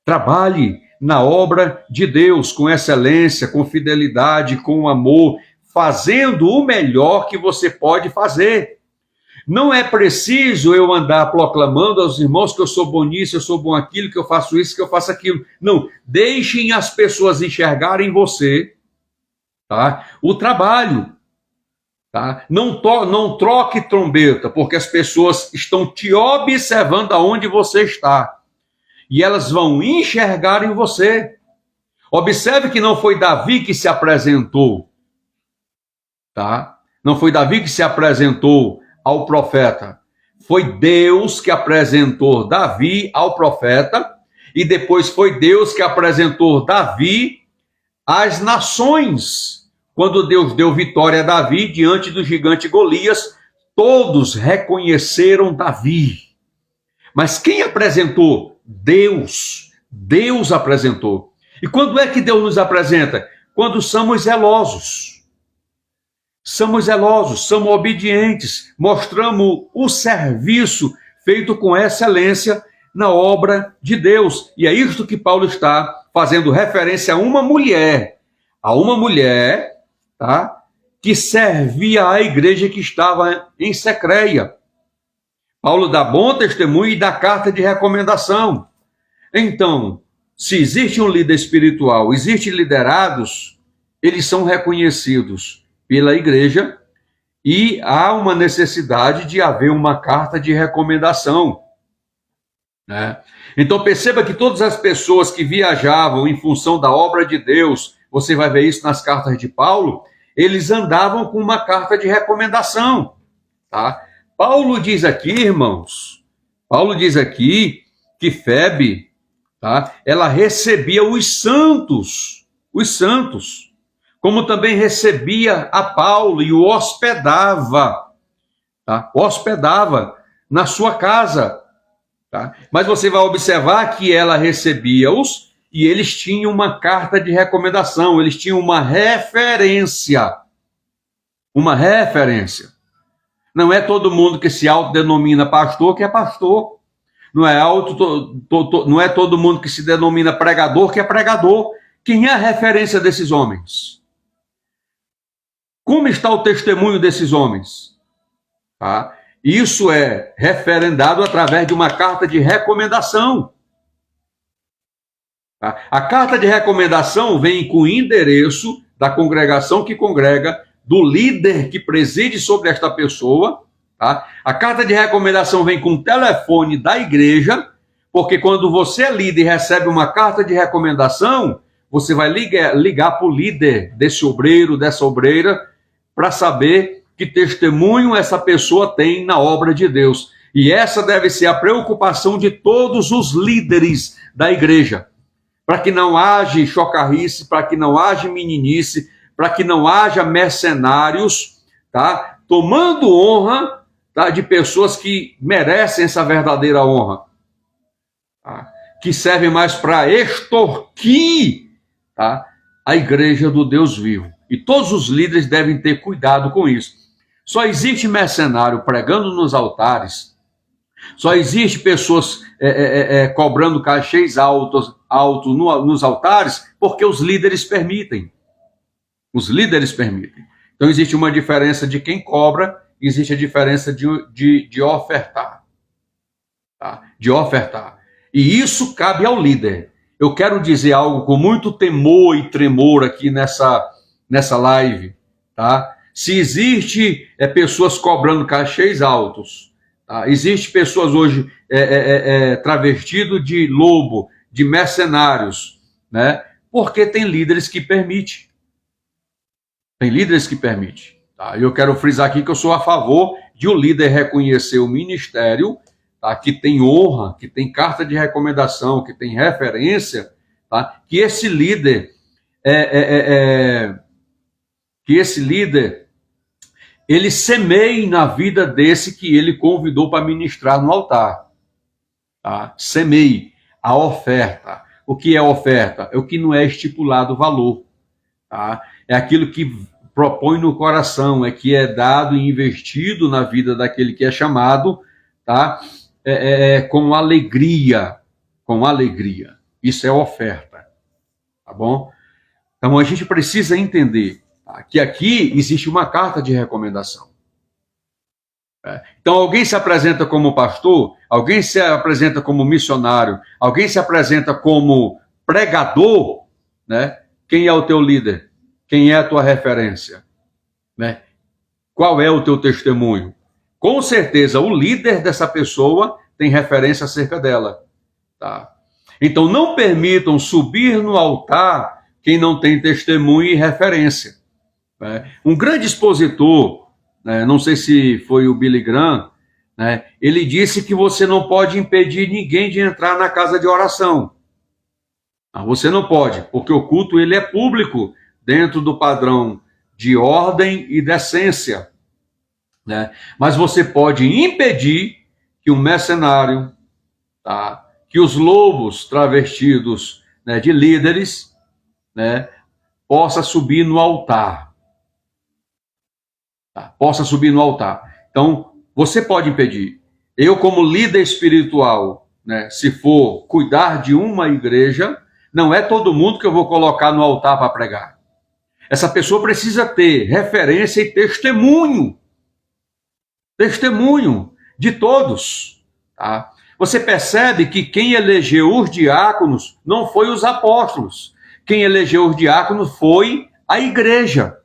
Trabalhe na obra de Deus com excelência, com fidelidade, com amor, fazendo o melhor que você pode fazer. Não é preciso eu andar proclamando aos irmãos que eu sou bom nisso, eu sou bom aquilo, que eu faço isso, que eu faço aquilo. Não, deixem as pessoas enxergarem você, tá? O trabalho. Tá? Não troque trombeta, porque as pessoas estão te observando aonde você está. E elas vão enxergar em você. Observe que não foi Davi que se apresentou. Tá? Não foi Davi que se apresentou ao profeta. Foi Deus que apresentou Davi ao profeta. E depois foi Deus que apresentou Davi às nações. Quando Deus deu vitória a Davi diante do gigante Golias, todos reconheceram Davi. Mas quem apresentou? Deus. Deus apresentou. E quando é que Deus nos apresenta? Quando somos zelosos. Somos zelosos, somos obedientes, mostramos o serviço feito com excelência na obra de Deus. E é isto que Paulo está fazendo referência a uma mulher. Tá? Que servia à igreja que estava em Secreia. Paulo dá bom testemunho e dá carta de recomendação. Então, se existe um líder espiritual, existem liderados, eles são reconhecidos pela igreja e há uma necessidade de haver uma carta de recomendação. Né? Então, perceba que todas as pessoas que viajavam em função da obra de Deus, você vai ver isso nas cartas de Paulo, eles andavam com uma carta de recomendação. Tá? Paulo diz aqui, irmãos, que Febe, tá? Ela recebia os santos, como também recebia a Paulo e o hospedava, tá? Hospedava na sua casa. Tá? Mas você vai observar que ela recebia-os e eles tinham uma carta de recomendação, eles tinham uma referência. Uma referência. Não é todo mundo que se autodenomina pastor que é pastor. Não é todo mundo que se denomina pregador que é pregador. Quem é a referência desses homens? Como está o testemunho desses homens? Tá? Isso é referendado através de uma carta de recomendação. A carta de recomendação vem com o endereço da congregação que congrega, do líder que preside sobre esta pessoa. Tá? A carta de recomendação vem com o telefone da igreja, porque quando você é líder e recebe uma carta de recomendação, você vai ligar para o líder desse obreiro, dessa obreira, para saber que testemunho essa pessoa tem na obra de Deus. E essa deve ser a preocupação de todos os líderes da igreja. Para que não haja chocarrice, para que não haja meninice, para que não haja mercenários, tá? Tomando honra, tá? De pessoas que merecem essa verdadeira honra, tá? Que servem mais para extorquir, tá? A igreja do Deus vivo. E todos os líderes devem ter cuidado com isso. Só existe mercenário pregando nos altares, só existe pessoas cobrando cachês altos nos altares, porque os líderes permitem. Os líderes permitem. Então existe uma diferença de quem cobra, existe a diferença de ofertar. Tá? De ofertar. E isso cabe ao líder. Eu quero dizer algo com muito temor e tremor aqui nessa live. Tá? Se existe pessoas cobrando cachês altos, tá? Existe pessoas hoje travestido de lobo, de mercenários, né? Porque tem líderes que permitem. Tem líderes que permitem. Tá? Eu quero frisar aqui que eu sou a favor de o líder reconhecer o ministério, tá? Que tem honra, que tem carta de recomendação, que tem referência, tá? Que esse líder ele semeie na vida desse que ele convidou para ministrar no altar. Tá? Semeie a oferta. O que é oferta? É o que não é estipulado o valor. Tá? É aquilo que propõe no coração, é que é dado e investido na vida daquele que é chamado, tá? Com alegria. Com alegria. Isso é oferta. Tá bom? Então a gente precisa entender que aqui existe uma carta de recomendação. Então, alguém se apresenta como pastor, alguém se apresenta como missionário, alguém se apresenta como pregador, né? Quem é o teu líder? Quem é a tua referência? Né? Qual é o teu testemunho? Com certeza, o líder dessa pessoa tem referência acerca dela. Tá? Então, não permitam subir no altar quem não tem testemunho e referência. Né? Um grande expositor, né, não sei se foi o Billy Graham, né, ele disse que você não pode impedir ninguém de entrar na casa de oração. Você não pode, porque o culto ele é público, dentro do padrão de ordem e decência. Né? Mas você pode impedir que um mercenário, tá, que os lobos travestidos, né, de líderes, né, possa subir no altar. Tá? Possa subir no altar. Então, você pode impedir. Eu, como líder espiritual, né, se for cuidar de uma igreja, não é todo mundo que eu vou colocar no altar para pregar. Essa pessoa precisa ter referência e testemunho. Testemunho de todos. Tá? Você percebe que quem elegeu os diáconos não foi os apóstolos. Quem elegeu os diáconos foi a igreja.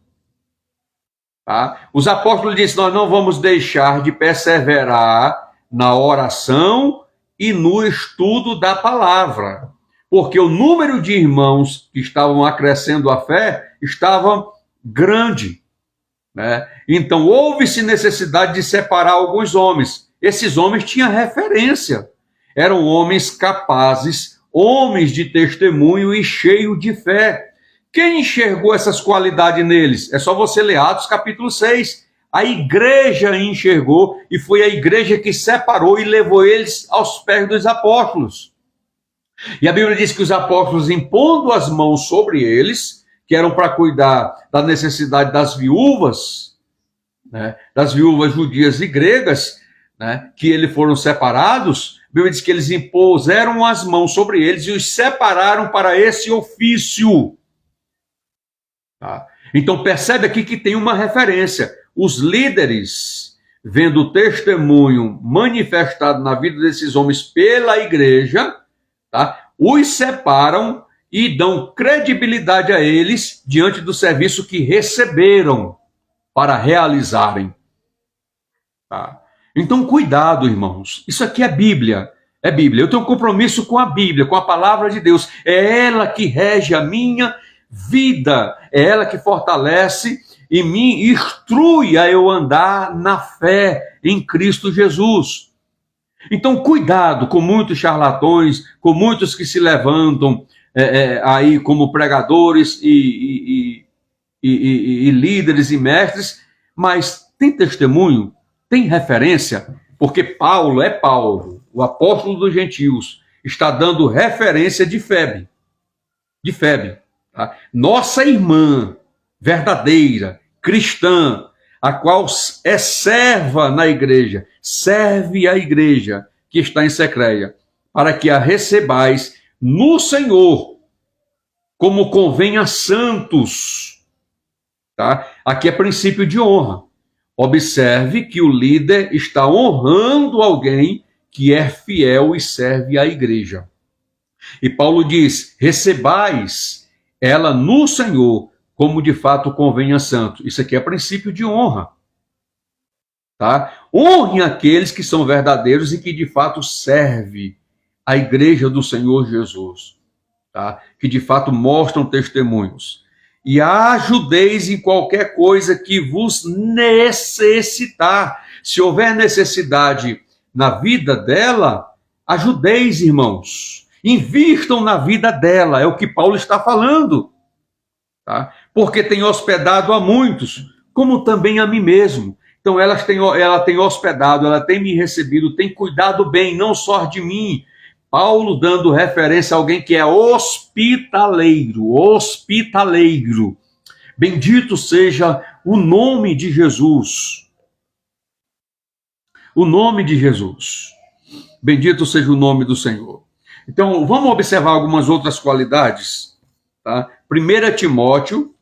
Tá? Os apóstolos disseram, nós não vamos deixar de perseverar na oração e no estudo da palavra. Porque o número de irmãos que estavam acrescendo a fé estava grande. Né? Então, houve-se necessidade de separar alguns homens. Esses homens tinham referência. Eram homens capazes, homens de testemunho e cheios de fé. Quem enxergou essas qualidades neles? É só você ler Atos capítulo 6. A igreja enxergou e foi a igreja que separou e levou eles aos pés dos apóstolos. E a Bíblia diz que os apóstolos, impondo as mãos sobre eles, que eram para cuidar da necessidade das viúvas, né, das viúvas judias e gregas, né, que eles foram separados, a Bíblia diz que eles impuseram as mãos sobre eles e os separaram para esse ofício. Tá? Então percebe aqui que tem uma referência. Os líderes, vendo o testemunho manifestado na vida desses homens pela igreja, tá, os separam e dão credibilidade a eles diante do serviço que receberam para realizarem. Tá? Então, cuidado, irmãos. Isso aqui é Bíblia. É Bíblia. Eu tenho um compromisso com a Bíblia, com a palavra de Deus. É ela que rege a minha vida. É ela que fortalece e me instrui a eu andar na fé em Cristo Jesus. Então, cuidado com muitos charlatões, com muitos que se levantam aí como pregadores e líderes e mestres, mas tem testemunho, tem referência, porque Paulo, o apóstolo dos gentios, está dando referência de Febe. Tá? Nossa irmã verdadeira, cristã, a qual é serva na igreja, serve a igreja que está em Secreia, para que a recebais no Senhor, como convém a santos. Tá? Aqui é princípio de honra. Observe que o líder está honrando alguém que é fiel e serve à igreja. E Paulo diz, recebais ela no Senhor, como de fato convém a santos. Isso aqui é princípio de honra. Tá? Honre aqueles que são verdadeiros e que de fato servem a igreja do Senhor Jesus. Tá? Que de fato mostram testemunhos. E ajudeis em qualquer coisa que vos necessitar. Se houver necessidade na vida dela, ajudeis, irmãos. Invistam na vida dela, é o que Paulo está falando. Tá? Porque tem hospedado a muitos, como também a mim mesmo. Então ela tem hospedado, ela tem me recebido, tem cuidado bem, não só de mim. Paulo dando referência a alguém que é hospitaleiro. Bendito seja o nome de Jesus. O nome de Jesus. Bendito seja o nome do Senhor. Então, vamos observar algumas outras qualidades. Tá? 1 Timóteo,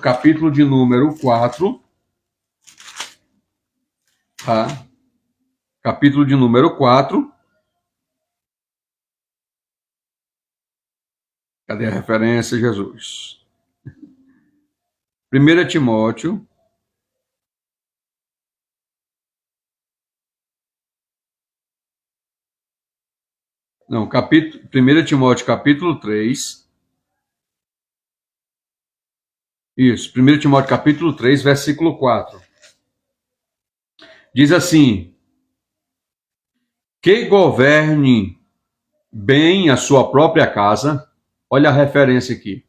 capítulo de número 4. tá? Capítulo de número 4. Cadê a referência, Jesus? 1 Timóteo. Não, 1 Timóteo, capítulo 3. Isso, 1 Timóteo, capítulo 3, versículo 4. Diz assim: que governe bem a sua própria casa. Olha a referência aqui.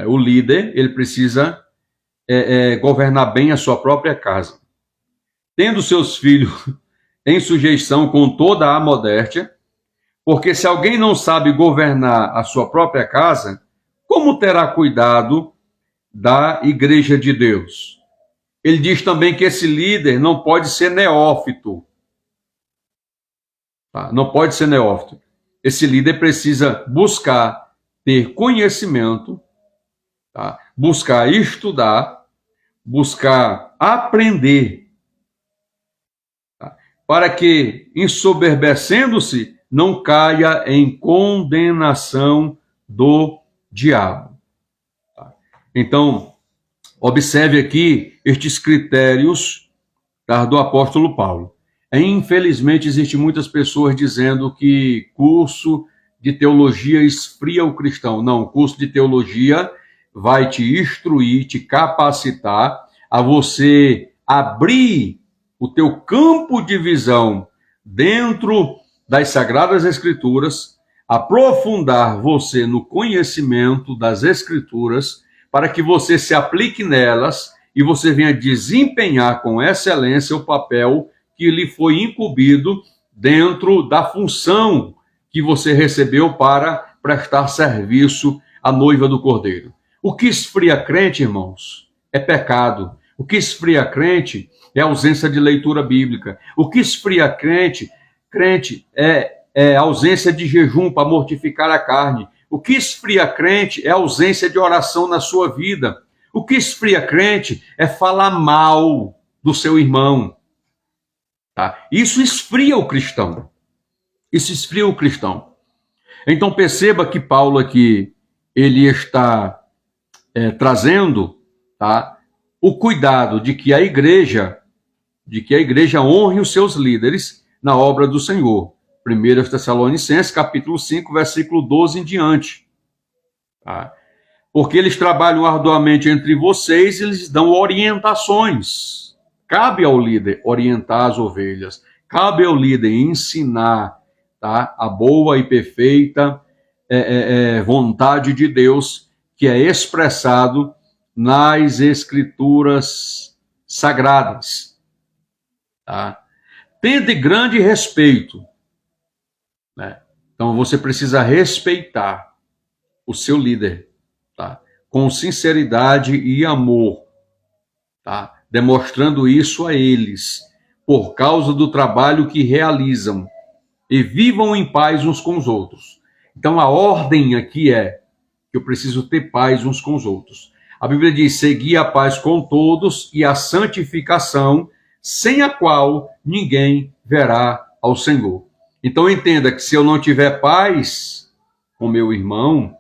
O líder, ele precisa governar bem a sua própria casa, tendo seus filhos em sujeição com toda a modéstia, porque se alguém não sabe governar a sua própria casa, como terá cuidado da igreja de Deus? Ele diz também que esse líder não pode ser neófito. Tá? Não pode ser neófito. Esse líder precisa buscar ter conhecimento, tá? Buscar estudar, buscar aprender, tá? Para que, ensoberbecendo-se, não caia em condenação do diabo. Tá? Então, observe aqui estes critérios, tá, do apóstolo Paulo. Infelizmente, existem muitas pessoas dizendo que curso de teologia esfria o cristão. Não, o curso de teologia vai te instruir, te capacitar a você abrir o teu campo de visão dentro das Sagradas Escrituras, aprofundar você no conhecimento das Escrituras, para que você se aplique nelas e você venha desempenhar com excelência o papel que lhe foi incumbido dentro da função que você recebeu para prestar serviço à noiva do Cordeiro. O que esfria crente, irmãos, é pecado. O que esfria crente é ausência de leitura bíblica. O que esfria crente é ausência de jejum para mortificar a carne. O que esfria crente é ausência de oração na sua vida. O que esfria crente é falar mal do seu irmão. Tá? Isso esfria o cristão. Isso esfria o cristão. Então perceba que Paulo aqui, ele está trazendo, tá, o cuidado de que a igreja honre os seus líderes na obra do Senhor. 1 Tessalonicenses, capítulo 5, versículo 12 em diante. Tá? Porque eles trabalham arduamente entre vocês e eles dão orientações. Cabe ao líder orientar as ovelhas. Cabe ao líder ensinar, tá, a boa e perfeita vontade de Deus, que é expressado nas Escrituras Sagradas. Tá? Tende grande respeito. Né? Então você precisa respeitar o seu líder, tá? Com sinceridade e amor, tá? Demonstrando isso a eles, por causa do trabalho que realizam, e vivam em paz uns com os outros. Então a ordem aqui é que eu preciso ter paz uns com os outros. A Bíblia diz: segui a paz com todos e a santificação, sem a qual ninguém verá ao Senhor. Então entenda que se eu não tiver paz com meu irmão,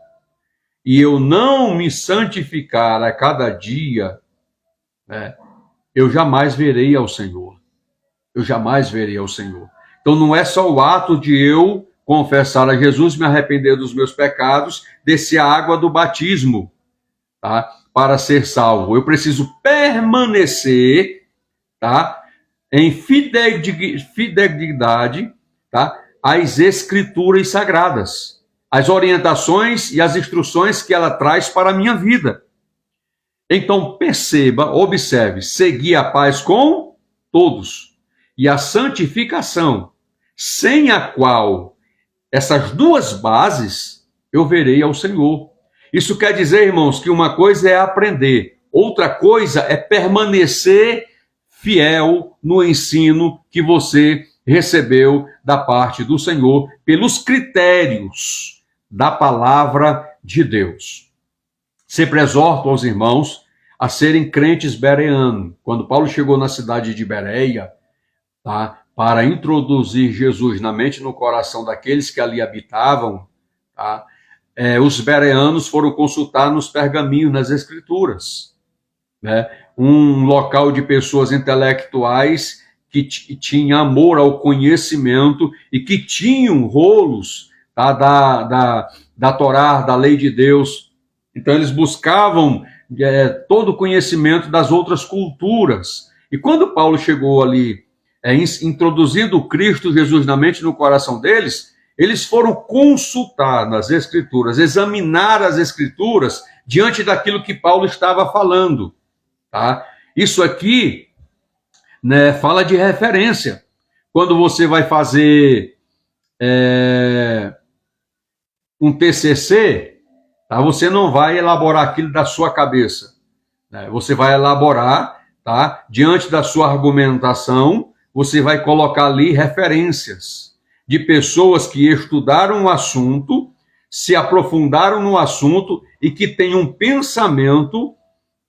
e eu não me santificar a cada dia, eu jamais verei ao Senhor. Eu jamais verei ao Senhor. Então não é só o ato de eu confessar a Jesus, me arrepender dos meus pecados, descer a água do batismo, tá, para ser salvo. Eu preciso permanecer, tá, em fidelidade, tá, às Escrituras Sagradas, as orientações e as instruções que ela traz para a minha vida. Então perceba, observe, seguir a paz com todos e a santificação, sem a qual essas duas bases eu verei ao Senhor. Isso quer dizer, irmãos, que uma coisa é aprender, outra coisa é permanecer fiel no ensino que você recebeu da parte do Senhor, pelos critérios da palavra de Deus. Sempre exorto aos irmãos a serem crentes bereanos. Quando Paulo chegou na cidade de Bereia, tá? Para introduzir Jesus na mente e no coração daqueles que ali habitavam, tá? Os bereanos foram consultar nos pergaminhos, nas escrituras, né? Um local de pessoas intelectuais que tinha amor ao conhecimento e que tinham rolos, tá? da Torá, da lei de Deus. Então eles buscavam todo o conhecimento das outras culturas. E quando Paulo chegou ali, introduzindo Cristo Jesus na mente e no coração deles, eles foram consultar nas Escrituras, examinar as Escrituras diante daquilo que Paulo estava falando. Tá? Isso aqui, né, fala de referência. Quando você vai fazer um TCC, tá? Você não vai elaborar aquilo da sua cabeça, né? Você vai elaborar, tá? Diante da sua argumentação, você vai colocar ali referências de pessoas que estudaram o assunto, se aprofundaram no assunto e que têm um pensamento,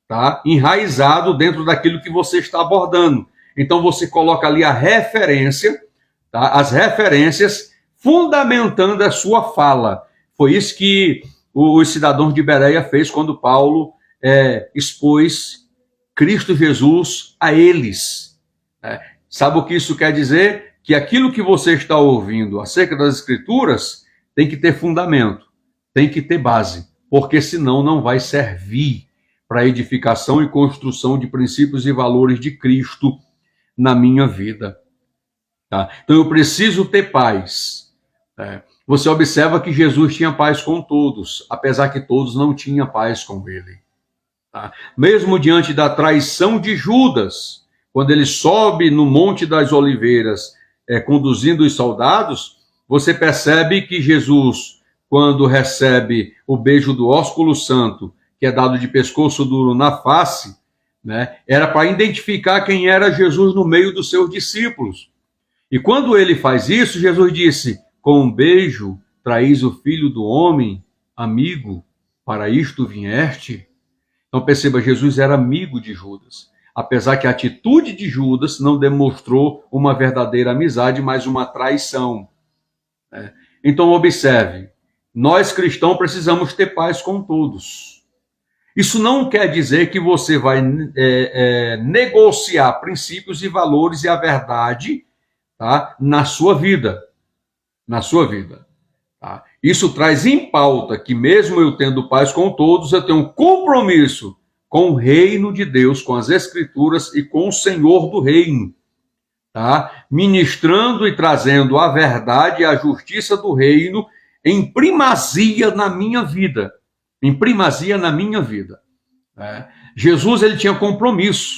tá? Enraizado dentro daquilo que você está abordando. Então você coloca ali a referência, tá? As referências fundamentando a sua fala. Foi isso que os cidadãos de Bereia fez quando Paulo expôs Cristo Jesus a eles. Sabe o que isso quer dizer? Que aquilo que você está ouvindo acerca das Escrituras tem que ter fundamento, tem que ter base, porque senão não vai servir para a edificação e construção de princípios e valores de Cristo na minha vida. Tá? Então eu preciso ter paz. Você observa que Jesus tinha paz com todos, apesar que todos não tinham paz com ele. Tá? Mesmo diante da traição de Judas, quando ele sobe no Monte das Oliveiras, conduzindo os soldados, você percebe que Jesus, quando recebe o beijo do ósculo santo, que é dado de pescoço duro na face, né, era para identificar quem era Jesus no meio dos seus discípulos. E quando ele faz isso, Jesus disse: com um beijo traís o Filho do Homem, amigo, para isto vieste? Então perceba, Jesus era amigo de Judas, apesar que a atitude de Judas não demonstrou uma verdadeira amizade, mas uma traição. Então observe, nós cristãos precisamos ter paz com todos. Isso não quer dizer que você vai negociar princípios e valores e a verdade, tá, na sua vida. Na sua vida. Tá? Isso traz em pauta que mesmo eu tendo paz com todos, eu tenho um compromisso com o reino de Deus, com as Escrituras e com o Senhor do reino. Tá? Ministrando e trazendo a verdade e a justiça do reino em primazia na minha vida. Em primazia na minha vida. Jesus, ele tinha compromisso.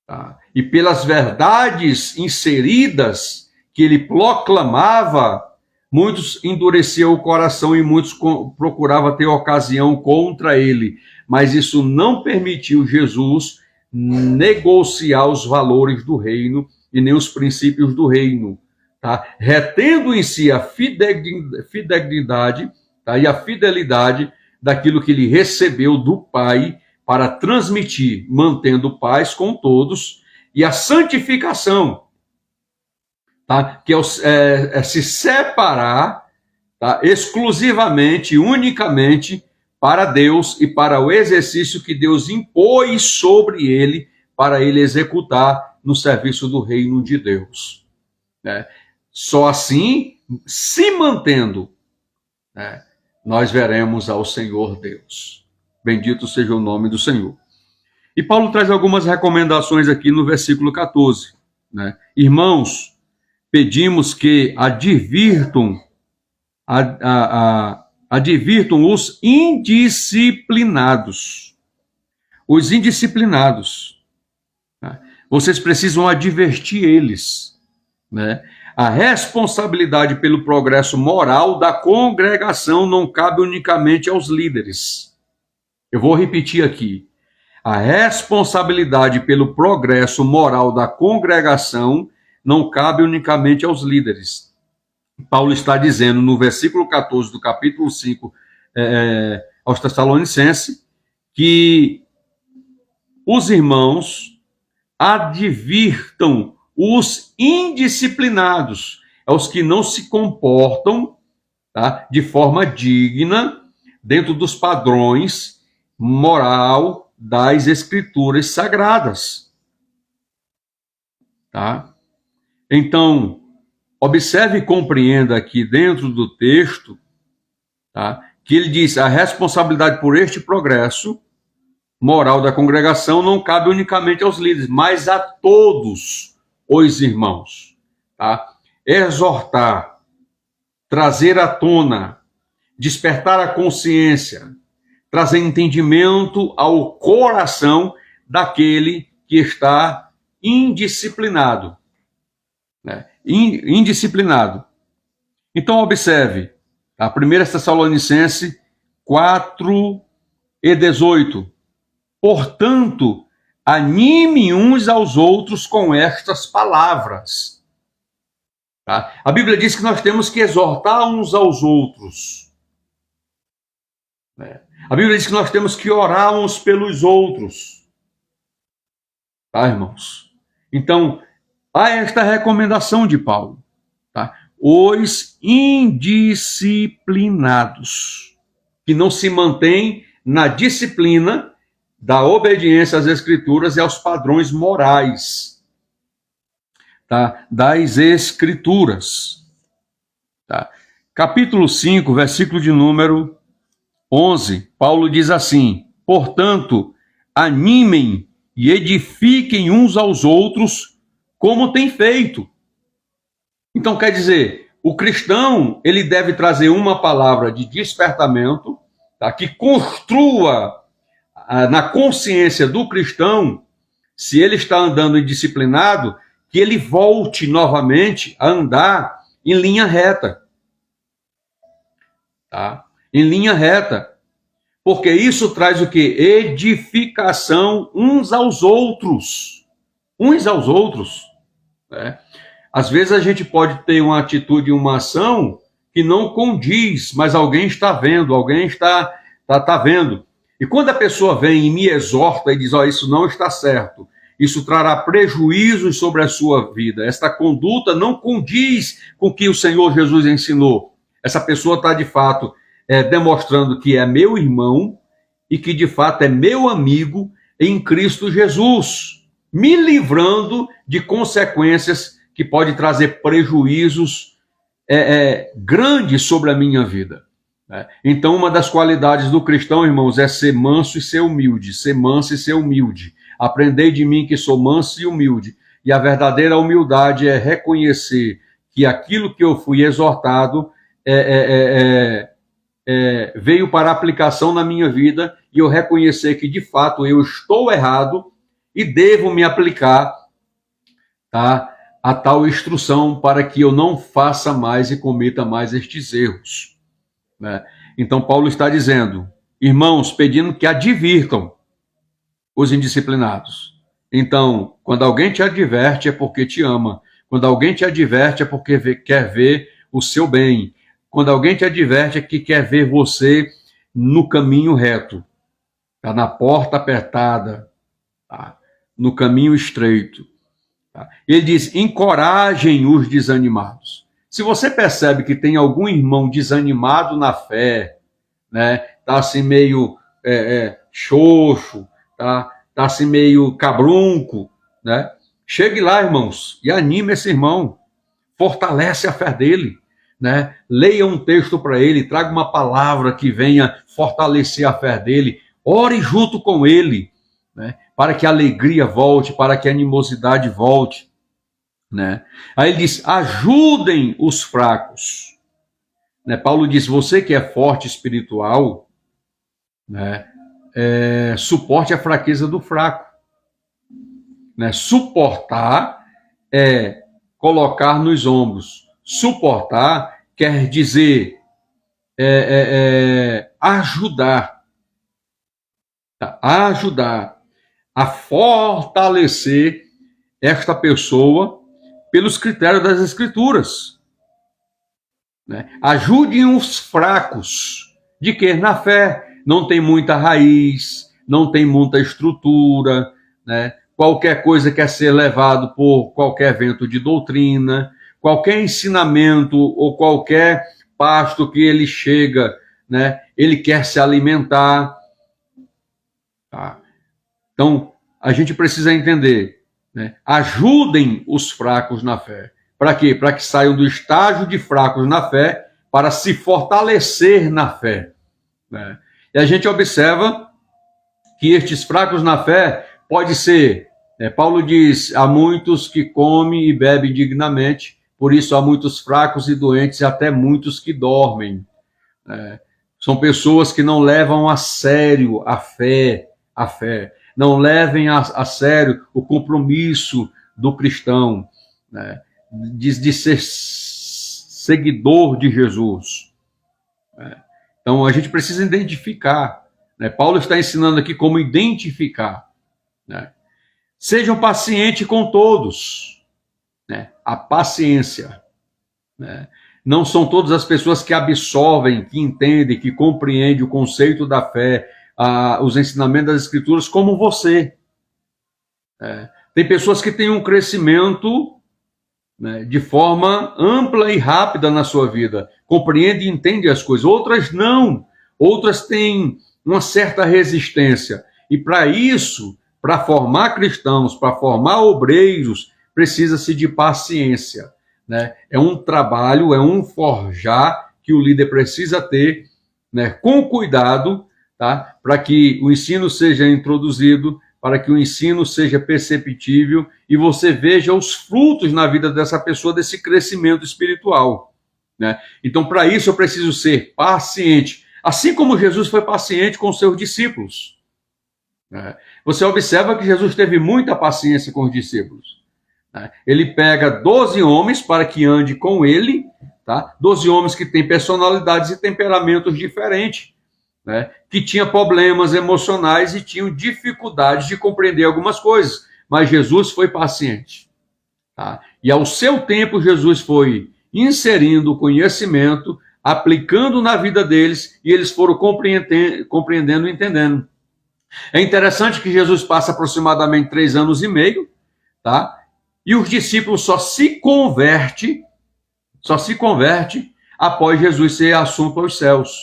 Tá? E pelas verdades inseridas que ele proclamava, muitos endureciam o coração e muitos procuravam ter ocasião contra ele. Mas isso não permitiu Jesus negociar os valores do reino e nem os princípios do reino, tá? Retendo em si a fidelidade, tá? E a fidelidade daquilo que ele recebeu do Pai para transmitir, mantendo paz com todos, e a santificação, tá? Que é se separar, tá? Exclusivamente, unicamente para Deus e para o exercício que Deus impôs sobre ele para ele executar no serviço do reino de Deus. Só assim, se mantendo, nós veremos ao Senhor Deus. Bendito seja o nome do Senhor. E Paulo traz algumas recomendações aqui no versículo 14. Irmãos, pedimos que advirtam os indisciplinados. Os indisciplinados. Vocês precisam advertir eles. A responsabilidade pelo progresso moral da congregação não cabe unicamente aos líderes. Eu vou repetir aqui. A responsabilidade pelo progresso moral da congregação não cabe unicamente aos líderes. Paulo está dizendo no versículo 14 do capítulo 5 aos Tessalonicenses que os irmãos advirtam os indisciplinados, os que não se comportam, tá, de forma digna dentro dos padrões moral das Escrituras Sagradas. Tá? Então, observe e compreenda aqui dentro do texto, tá, que ele diz: a responsabilidade por este progresso moral da congregação não cabe unicamente aos líderes, mas a todos os irmãos. Tá? Exortar, trazer à tona, despertar a consciência, trazer entendimento ao coração daquele que está indisciplinado. Né? Indisciplinado. Então, observe, a 1 Tessalonicenses 4:18. Portanto, anime uns aos outros com estas palavras. Tá? A Bíblia diz que nós temos que exortar uns aos outros. Né? A Bíblia diz que nós temos que orar uns pelos outros. Tá, irmãos? Então, há esta recomendação de Paulo. Tá? Os indisciplinados, que não se mantêm na disciplina da obediência às Escrituras e aos padrões morais, tá, das Escrituras. Tá? Capítulo 5, versículo de número 11, Paulo diz assim: portanto, animem e edifiquem uns aos outros como tem feito. Então, quer dizer, o cristão, ele deve trazer uma palavra de despertamento, tá, que construa na consciência do cristão, se ele está andando indisciplinado, que ele volte novamente a andar em linha reta. Tá? Em linha reta. Porque isso traz o quê? Edificação uns aos outros. Uns aos outros. Né? Às vezes a gente pode ter uma atitude, uma ação que não condiz, mas alguém está vendo, alguém está vendo. E quando a pessoa vem e me exorta e diz: ó, isso não está certo, isso trará prejuízos sobre a sua vida, esta conduta não condiz com o que o Senhor Jesus ensinou. Essa pessoa está, de fato, demonstrando que é meu irmão e que, de fato, é meu amigo em Cristo Jesus, me livrando de consequências que podem trazer prejuízos grandes sobre a minha vida. Então, uma das qualidades do cristão, irmãos, é ser manso e ser humilde. Ser manso e ser humilde. Aprendei de mim que sou manso e humilde. E a verdadeira humildade é reconhecer que aquilo que eu fui exortado veio para aplicação na minha vida, e eu reconhecer que, de fato, eu estou errado e devo me aplicar, tá, a tal instrução para que eu não faça mais e cometa mais estes erros. Né? Então, Paulo está dizendo: irmãos, pedindo que advirtam os indisciplinados. Então, quando alguém te adverte, é porque te ama. Quando alguém te adverte, é porque quer ver o seu bem. Quando alguém te adverte, é que quer ver você no caminho reto, tá? Na porta apertada, tá? No caminho estreito. Tá? Ele diz: encorajem os desanimados. Se você percebe que tem algum irmão desanimado na fé, né, tá assim meio xoxo, tá assim meio cabrunco, né, chegue lá, irmãos, e anime esse irmão, fortalece a fé dele, né, leia um texto para ele, traga uma palavra que venha fortalecer a fé dele, ore junto com ele, né, para que a alegria volte, para que a animosidade volte. Né? Aí ele diz: ajudem os fracos. Né? Paulo diz: você que é forte espiritual, né, suporte a fraqueza do fraco. Né? Suportar é colocar nos ombros. Suportar quer dizer ajudar. Tá? Ajudar a fortalecer esta pessoa pelos critérios das Escrituras. Né? Ajudem os fracos. De que? Na fé. Não tem muita raiz, não tem muita estrutura, né? qualquer coisa quer ser levado por qualquer vento de doutrina, qualquer ensinamento ou qualquer pasto que ele chega, né, ele quer se alimentar. Tá? Então, a gente precisa entender, né, ajudem os fracos na fé. Para quê? Para que saiam do estágio de fracos na fé para se fortalecer na fé. Né? E a gente observa que estes fracos na fé pode ser, Paulo diz, há muitos que comem e bebem dignamente, por isso há muitos fracos e doentes e até muitos que dormem. São pessoas que não levam a sério a fé, não levem a sério o compromisso do cristão, né, de ser seguidor de Jesus. Então a gente precisa identificar, né? Paulo está ensinando aqui como identificar, né? Sejam pacientes com todos, né? A paciência, né? Não são todas as pessoas que absorvem, que entendem, que compreendem o conceito da fé, os ensinamentos das Escrituras como você. Tem pessoas que têm um crescimento, né, de forma ampla e rápida na sua vida, compreendem e entendem as coisas. Outras não, outras têm uma certa resistência. E para isso, para formar cristãos, para formar obreiros, precisa-se de paciência. Né? É um trabalho, é um forjar que o líder precisa ter, né, com cuidado, tá? Para que o ensino seja introduzido, para que o ensino seja perceptível e você veja os frutos na vida dessa pessoa, desse crescimento espiritual. Né? Então, para isso, eu preciso ser paciente, assim como Jesus foi paciente com os seus discípulos. Né? Você observa que Jesus teve muita paciência com os discípulos. Ele pega 12 homens para que ande com ele, tá? 12 homens que têm personalidades e temperamentos diferentes, né? Que tinham problemas emocionais e tinham dificuldades de compreender algumas coisas, mas Jesus foi paciente. Tá? E ao seu tempo, Jesus foi inserindo o conhecimento, aplicando na vida deles, e eles foram compreendendo e entendendo. É interessante que Jesus passa aproximadamente 3 anos e meio, tá? E os discípulos só se converte após Jesus ser assunto aos céus.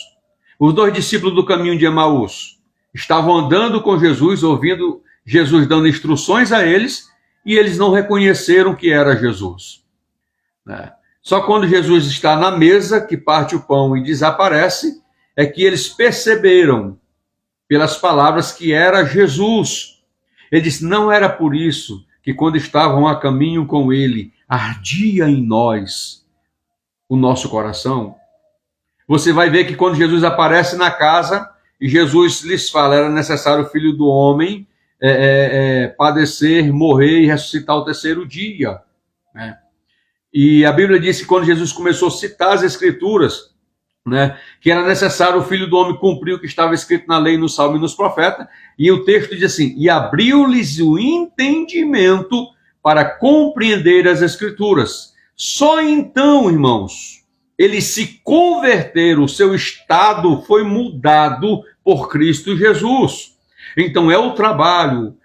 Os 2 discípulos do caminho de Emaús estavam andando com Jesus, ouvindo Jesus dando instruções a eles, e eles não reconheceram que era Jesus. Né? Só quando Jesus está na mesa, que parte o pão e desaparece, é que eles perceberam, pelas palavras, que era Jesus. Ele disse, não era por isso que quando estavam a caminho com ele, ardia em nós o nosso coração. Você vai ver que quando Jesus aparece na casa, e Jesus lhes fala, era necessário o Filho do Homem padecer, morrer e ressuscitar ao 3º dia. Né? E a Bíblia diz que quando Jesus começou a citar as Escrituras, né, que era necessário o Filho do Homem cumprir o que estava escrito na lei, no Salmo e nos profetas, e o texto diz assim, e abriu-lhes o entendimento para compreender as Escrituras. Só então, irmãos, eles se converteram, o seu estado foi mudado por Cristo Jesus. Então é o trabalho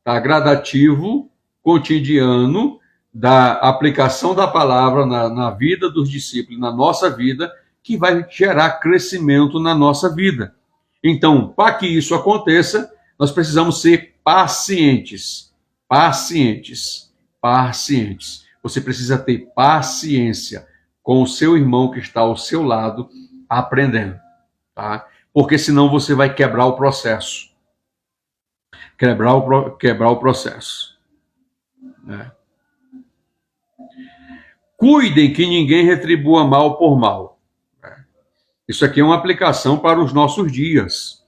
tá, gradativo, cotidiano, da aplicação da palavra na vida dos discípulos, na nossa vida, que vai gerar crescimento na nossa vida. Então, para que isso aconteça, nós precisamos ser pacientes. Você precisa ter paciência com o seu irmão que está ao seu lado, aprendendo. Tá? Porque senão você vai quebrar o processo. Quebrar o processo. Né? Cuidem que ninguém retribua mal por mal. Isso aqui é uma aplicação para os nossos dias.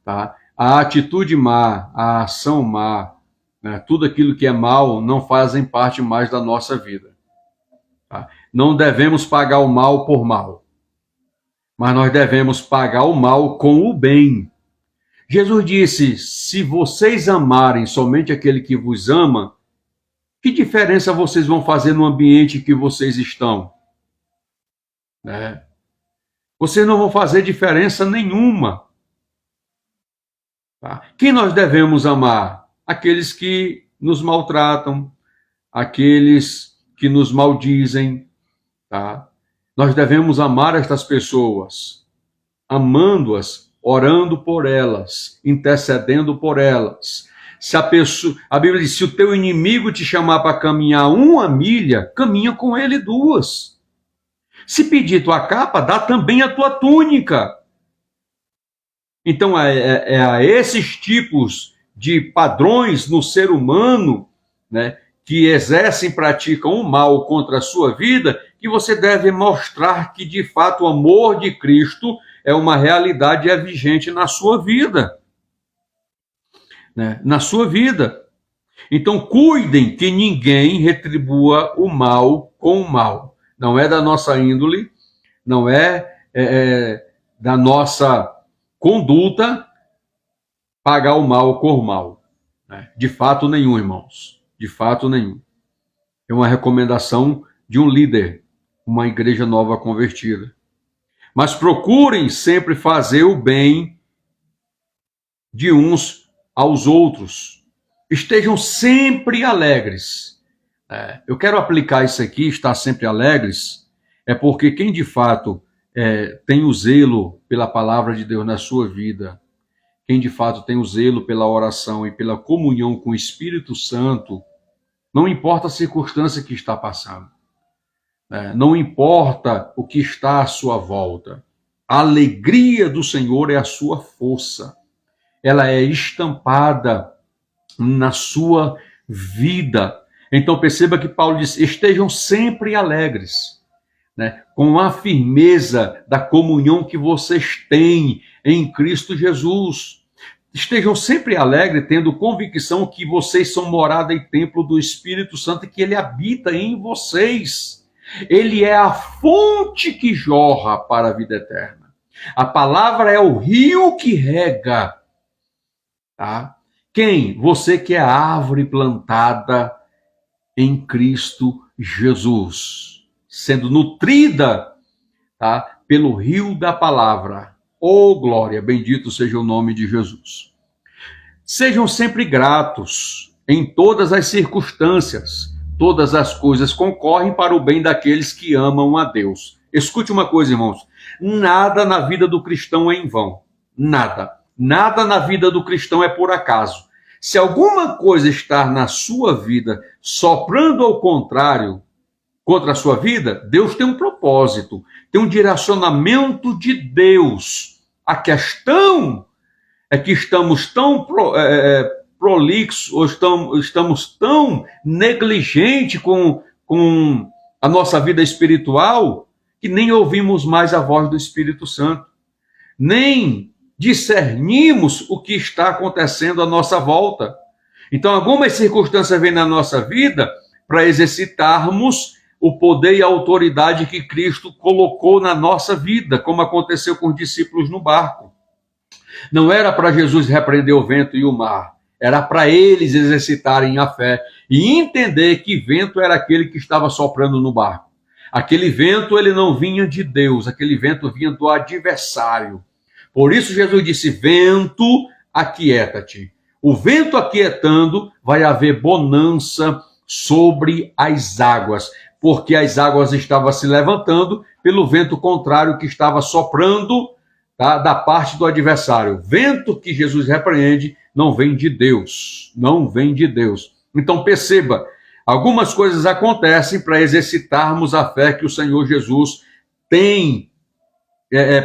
Tá? A atitude má, a ação má, né, tudo aquilo que é mal não fazem parte mais da nossa vida. Tá? Não devemos pagar o mal por mal, mas nós devemos pagar o mal com o bem. Jesus disse, se vocês amarem somente aquele que vos ama, que diferença vocês vão fazer no ambiente que vocês estão? Né? Vocês não vão fazer diferença nenhuma. Tá? Quem nós devemos amar? aqueles que nos maltratam, aqueles que nos maldizem, tá? Nós devemos amar estas pessoas, amando-as, orando por elas, intercedendo por elas. Se a Bíblia diz, se o teu inimigo te chamar para caminhar 1 milha, caminha com ele 2. Se pedir tua capa, dá também a tua túnica. Então, é a esses tipos de padrões no ser humano, né, que exercem, praticam o mal contra a sua vida, que você deve mostrar que, de fato, o amor de Cristo é uma realidade e é vigente na sua vida. Né? Na sua vida. Então, cuidem que ninguém retribua o mal com o mal. Não é da nossa índole, não é da nossa conduta pagar o mal com o mal. Né? De fato nenhum, irmãos. De fato nenhum. É uma recomendação de um líder, uma igreja nova convertida. Mas procurem sempre fazer o bem de uns aos outros. Estejam sempre alegres. Eu quero aplicar isso aqui, estar sempre alegres, é porque quem de fato tem o zelo pela palavra de Deus na sua vida, quem de fato tem o zelo pela oração e pela comunhão com o Espírito Santo, não importa a circunstância que está passando, não importa o que está à sua volta, a alegria do Senhor é a sua força, ela é estampada na sua vida. Então perceba que Paulo diz, estejam sempre alegres, né, com a firmeza da comunhão que vocês têm em Cristo Jesus. Estejam sempre alegres, tendo convicção que vocês são morada e templo do Espírito Santo e que ele habita em vocês. Ele é a fonte que jorra para a vida eterna. A palavra é o rio que rega. Tá? Quem? Você que é a árvore plantada em Cristo Jesus, sendo nutrida, tá, pelo rio da palavra. Oh, glória, bendito seja o nome de Jesus. Sejam sempre gratos em todas as circunstâncias. Todas as coisas concorrem para o bem daqueles que amam a Deus. Escute uma coisa, irmãos. Nada na vida do cristão é em vão. Nada. Nada na vida do cristão é por acaso. Se alguma coisa está na sua vida soprando ao contrário, contra a sua vida, Deus tem um propósito, tem um direcionamento de Deus. A questão é que estamos tão prolixos, ou estamos tão negligentes com a nossa vida espiritual, que nem ouvimos mais a voz do Espírito Santo, nem discernimos o que está acontecendo à nossa volta. Então, algumas circunstâncias vêm na nossa vida para exercitarmos o poder e a autoridade que Cristo colocou na nossa vida, como aconteceu com os discípulos no barco. Não era para Jesus repreender o vento e o mar, era para eles exercitarem a fé e entender que vento era aquele que estava soprando no barco. Aquele vento, ele não vinha de Deus, aquele vento vinha do adversário. Por isso Jesus disse, vento, aquieta-te. O vento aquietando, vai haver bonança sobre as águas, porque as águas estavam se levantando pelo vento contrário que estava soprando, tá, da parte do adversário. Vento que Jesus repreende não vem de Deus, não vem de Deus. Então perceba, algumas coisas acontecem para exercitarmos a fé que o Senhor Jesus tem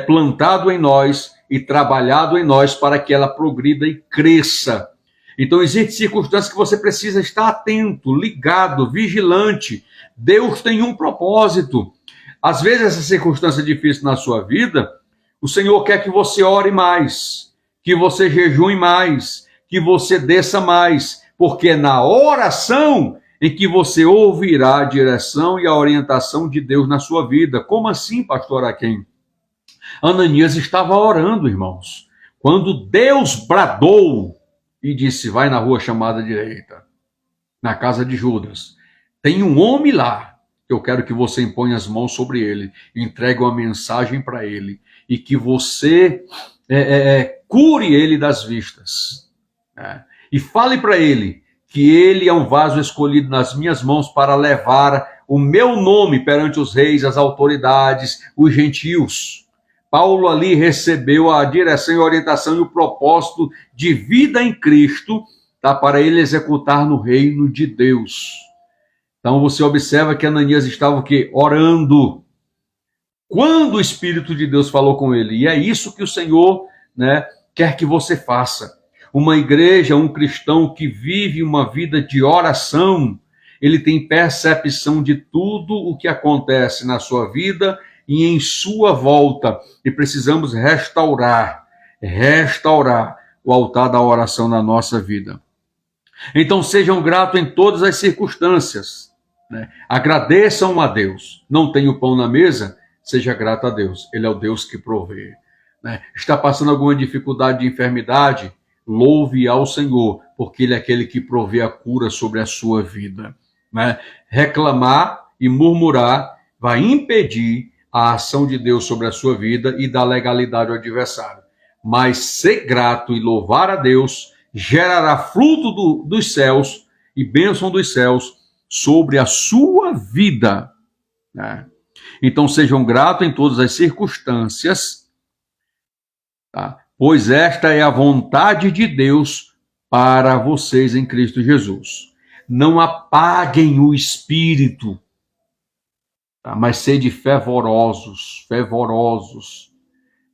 plantado em nós e trabalhado em nós para que ela progrida e cresça. Então existem circunstâncias que você precisa estar atento, ligado, vigilante. Deus tem um propósito. Às vezes essa circunstância é difícil na sua vida, o Senhor quer que você ore mais, que você jejue mais, que você desça mais, porque é na oração em que você ouvirá a direção e a orientação de Deus na sua vida. Como assim, pastor Aquém? Ananias estava orando, irmãos, quando Deus bradou e disse, vai na rua chamada direita, na casa de Judas, tem um homem lá, que eu quero que você imponha as mãos sobre ele, entregue uma mensagem para ele, e que você cure ele das vistas. e fale para ele que ele é um vaso escolhido nas minhas mãos para levar o meu nome perante os reis, as autoridades, os gentios. Paulo ali recebeu a direção e orientação e o propósito de vida em Cristo, tá, para ele executar no reino de Deus. Então você observa que Ananias estava o quê? Orando. Quando o Espírito de Deus falou com ele. E é isso que o Senhor, né, quer que você faça. Uma igreja, um cristão que vive uma vida de oração, ele tem percepção de tudo o que acontece na sua vida e em sua volta. E precisamos restaurar o altar da oração na nossa vida. Então sejam gratos em todas as circunstâncias, né? Agradeçam a Deus. Não tem o pão na mesa? Seja grato a Deus. Ele é o Deus que provê, né? Está passando alguma dificuldade de enfermidade? Louve ao Senhor, porque Ele é aquele que provê a cura sobre a sua vida, né? Reclamar e murmurar vai impedir a ação de Deus sobre a sua vida e dar legalidade ao adversário. Mas ser grato e louvar a Deus gerará fruto dos céus e bênção dos céus sobre a sua vida, né? Então sejam gratos em todas as circunstâncias, tá? Pois esta é a vontade de Deus para vocês em Cristo Jesus. Não apaguem o espírito, tá? Mas sede fervorosos,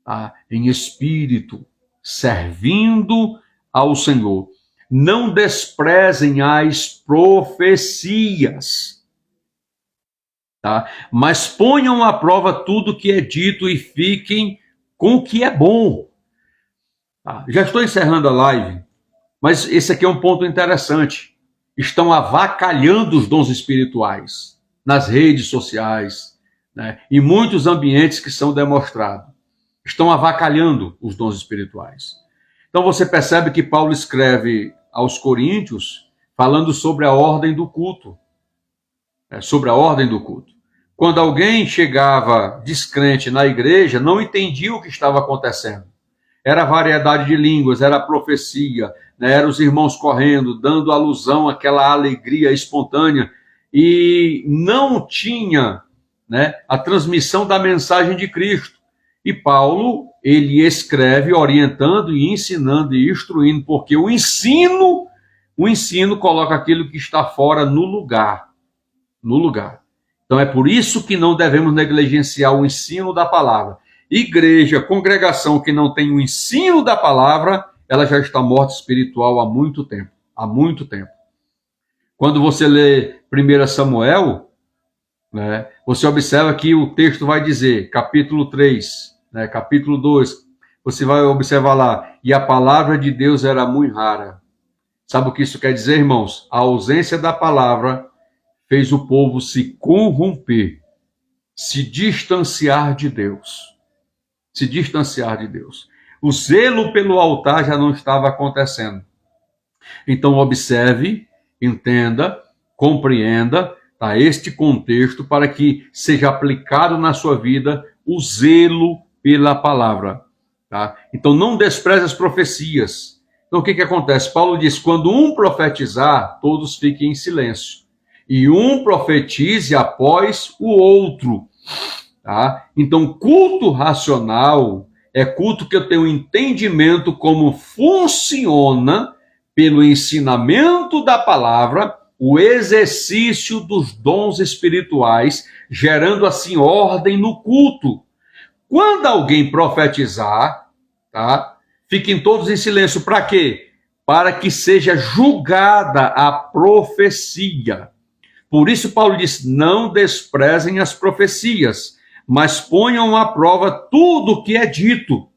tá? Em espírito, servindo ao Senhor. Não desprezem as profecias, tá? Mas ponham à prova tudo que é dito e fiquem com o que é bom. Tá? Já estou encerrando a live, mas esse aqui é um ponto interessante. Estão avacalhando os dons espirituais nas redes sociais, né? E muitos ambientes que são demonstrados. Estão avacalhando os dons espirituais. Então você percebe que Paulo escreve aos Coríntios falando sobre a ordem do culto. Sobre a ordem do culto. Quando alguém chegava descrente na igreja, não entendia o que estava acontecendo. Era variedade de línguas, era profecia, né? Eram os irmãos correndo, dando alusão àquela alegria espontânea, e não tinha, né, a transmissão da mensagem de Cristo. E Paulo, ele escreve orientando e ensinando e instruindo, porque o ensino coloca aquilo que está fora no lugar. Então é por isso que não devemos negligenciar o ensino da palavra. Igreja, congregação que não tem o ensino da palavra, ela já está morta espiritual há muito tempo. Quando você lê 1 Samuel, né, você observa que o texto vai dizer, capítulo 3, né, capítulo 2, você vai observar lá, e a palavra de Deus era muito rara. Sabe o que isso quer dizer, irmãos? A ausência da palavra fez o povo se corromper, se distanciar de Deus. O zelo pelo altar já não estava acontecendo. Então observe, entenda, compreenda, tá, este contexto para que seja aplicado na sua vida o zelo pela palavra. Tá? Então não despreze as profecias. Então o que acontece? Paulo diz, quando um profetizar, todos fiquem em silêncio. E um profetize após o outro. Tá? Então, culto racional é culto que eu tenho entendimento como funciona pelo ensinamento da palavra, o exercício dos dons espirituais, gerando assim ordem no culto. Quando alguém profetizar, tá? Fiquem todos em silêncio. Para quê? Para que seja julgada a profecia. Por isso Paulo diz, não desprezem as profecias, mas ponham à prova tudo o que é dito.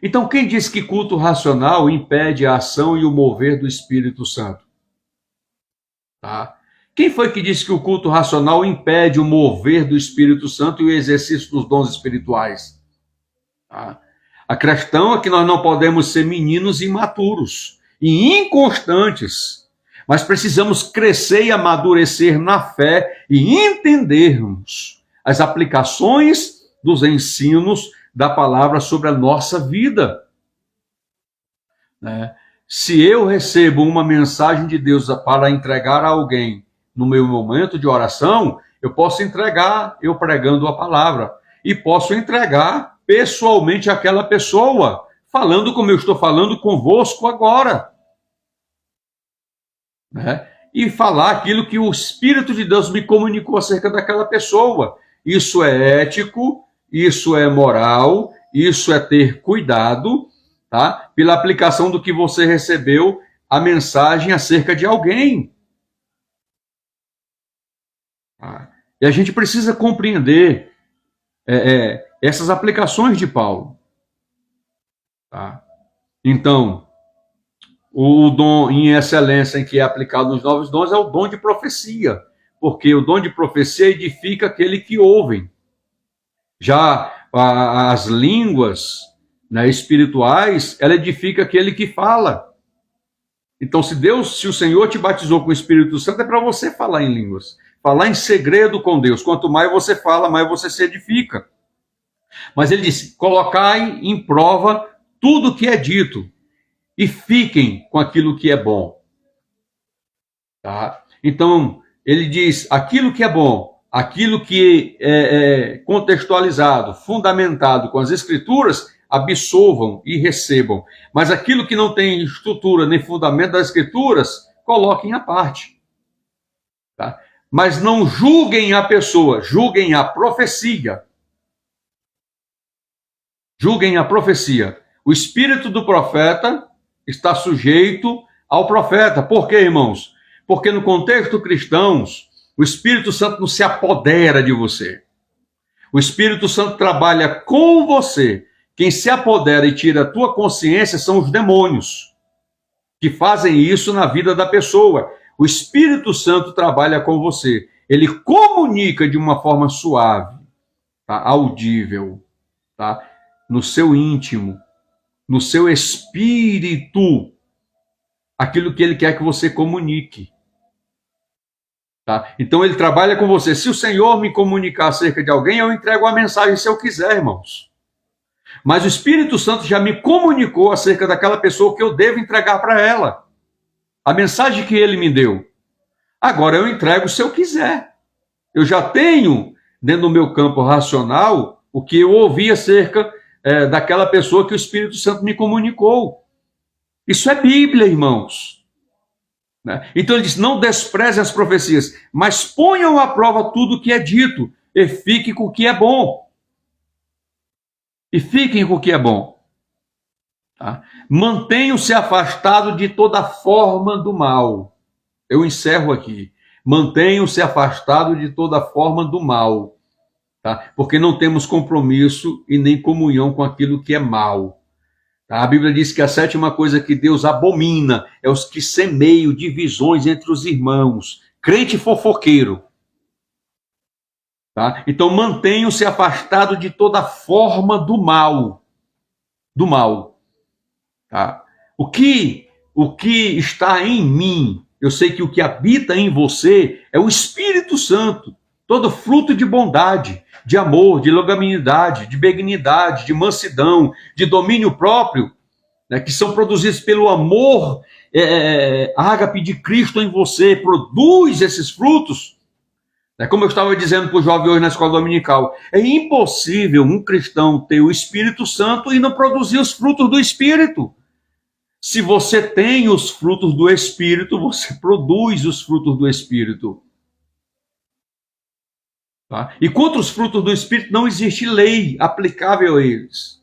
Então, quem diz que culto racional impede a ação e o mover do Espírito Santo? Tá? Quem foi que disse que o culto racional impede o mover do Espírito Santo e o exercício dos dons espirituais? Tá? A questão é que nós não podemos ser meninos imaturos e inconstantes, mas precisamos crescer e amadurecer na fé e entendermos as aplicações dos ensinos da palavra sobre a nossa vida. né? Se eu recebo uma mensagem de Deus para entregar a alguém no meu momento de oração, eu posso entregar eu pregando a palavra e posso entregar pessoalmente àquela pessoa, falando como eu estou falando convosco agora, né? E falar aquilo que o Espírito de Deus me comunicou acerca daquela pessoa. Isso é ético, isso é moral, isso é ter cuidado, tá? Pela aplicação do que você recebeu, a mensagem acerca de alguém. Tá? E a gente precisa compreender essas aplicações de Paulo. Tá? Então, o dom em excelência em que é aplicado nos novos dons é o dom de profecia, porque o dom de profecia edifica aquele que ouvem. Já as línguas, né, espirituais, ela edifica aquele que fala. Então, se o Senhor te batizou com o Espírito Santo, é para você falar em línguas, falar em segredo com Deus. Quanto mais você fala, mais você se edifica. Mas ele disse: colocai em prova tudo o que é dito e fiquem com aquilo que é bom. Tá? Então, ele diz: aquilo que é bom, aquilo que é contextualizado, fundamentado com as Escrituras, absorvam e recebam. Mas aquilo que não tem estrutura nem fundamento das Escrituras, coloquem à parte. Tá? Mas não julguem a pessoa, julguem a profecia. Julguem a profecia. O espírito do profeta está sujeito ao profeta. Por quê, irmãos? Porque no contexto cristão, o Espírito Santo não se apodera de você. O Espírito Santo trabalha com você. Quem se apodera e tira a tua consciência são os demônios, que fazem isso na vida da pessoa. O Espírito Santo trabalha com você. Ele comunica de uma forma suave, tá? Audível, tá? No seu íntimo, no seu espírito, aquilo que ele quer que você comunique. Tá? Então ele trabalha com você. Se o Senhor me comunicar acerca de alguém, eu entrego a mensagem se eu quiser, irmãos. Mas o Espírito Santo já me comunicou acerca daquela pessoa que eu devo entregar para ela. A mensagem que ele me deu. Agora eu entrego se eu quiser. Eu já tenho dentro do meu campo racional o que eu ouvi acerca daquela pessoa que o Espírito Santo me comunicou. Isso é Bíblia, irmãos. Né? Então ele diz: não desprezem as profecias, mas ponham à prova tudo o que é dito, e fiquem com o que é bom. E fiquem com o que é bom. Tá? Mantenham-se afastados de toda forma do mal. Eu encerro aqui. Mantenham-se afastados de toda forma do mal. Tá? Porque não temos compromisso e nem comunhão com aquilo que é mal. Tá? A Bíblia diz que a sétima coisa que Deus abomina é os que semeiam divisões entre os irmãos. Crente fofoqueiro. Tá? Então mantenham-se afastados de toda forma do mal. Do mal. Tá? O que está em mim, eu sei que o que habita em você é o Espírito Santo. Todo fruto de bondade, de amor, de longanimidade, de benignidade, de mansidão, de domínio próprio, né, que são produzidos pelo amor ágape de Cristo em você, produz esses frutos. Como eu estava dizendo para o jovem hoje na escola dominical, é impossível um cristão ter o Espírito Santo e não produzir os frutos do Espírito. Se você tem os frutos do Espírito, você produz os frutos do Espírito. Tá? E contra os frutos do Espírito não existe lei aplicável a eles.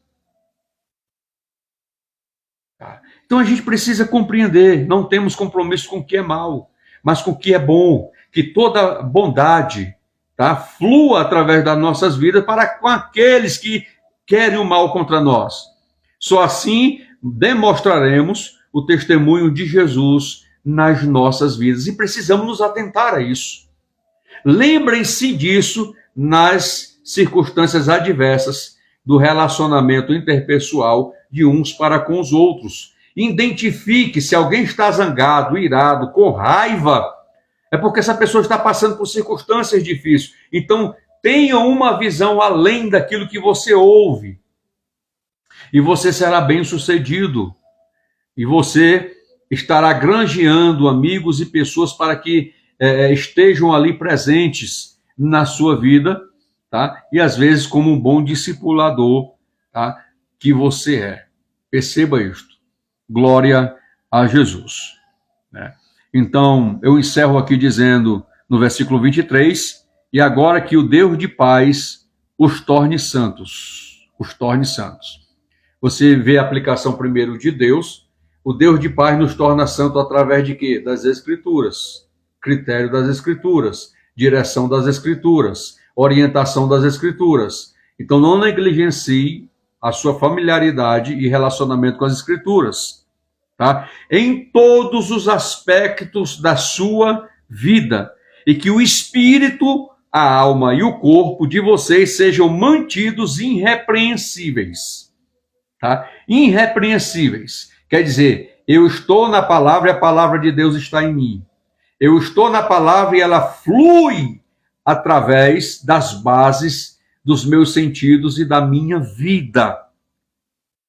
Tá? Então a gente precisa compreender, não temos compromisso com o que é mal, mas com o que é bom, que toda bondade, tá, flua através das nossas vidas para com aqueles que querem o mal contra nós. Só assim demonstraremos o testemunho de Jesus nas nossas vidas e precisamos nos atentar a isso. Lembrem-se disso nas circunstâncias adversas do relacionamento interpessoal de uns para com os outros. Identifique se alguém está zangado, irado, com raiva, é porque essa pessoa está passando por circunstâncias difíceis. Então, tenha uma visão além daquilo que você ouve. E você será bem-sucedido. E você estará granjeando amigos e pessoas para que estejam ali presentes na sua vida, tá? E às vezes como um bom discipulador, tá? Que você é. Perceba isto. Glória a Jesus, né? Então, eu encerro aqui dizendo no versículo 23, e agora que o Deus de paz os torne santos. Os torne santos. Você vê a aplicação primeiro de Deus. O Deus de paz nos torna santo através de quê? Das Escrituras. Critério das Escrituras. Direção das Escrituras. Orientação das Escrituras. Então não negligencie a sua familiaridade e relacionamento com as Escrituras. Tá? Em todos os aspectos da sua vida. E que o espírito, a alma e o corpo de vocês sejam mantidos irrepreensíveis. Tá? Irrepreensíveis. Quer dizer, eu estou na palavra e a palavra de Deus está em mim. Eu estou na palavra e ela flui através das bases dos meus sentidos e da minha vida.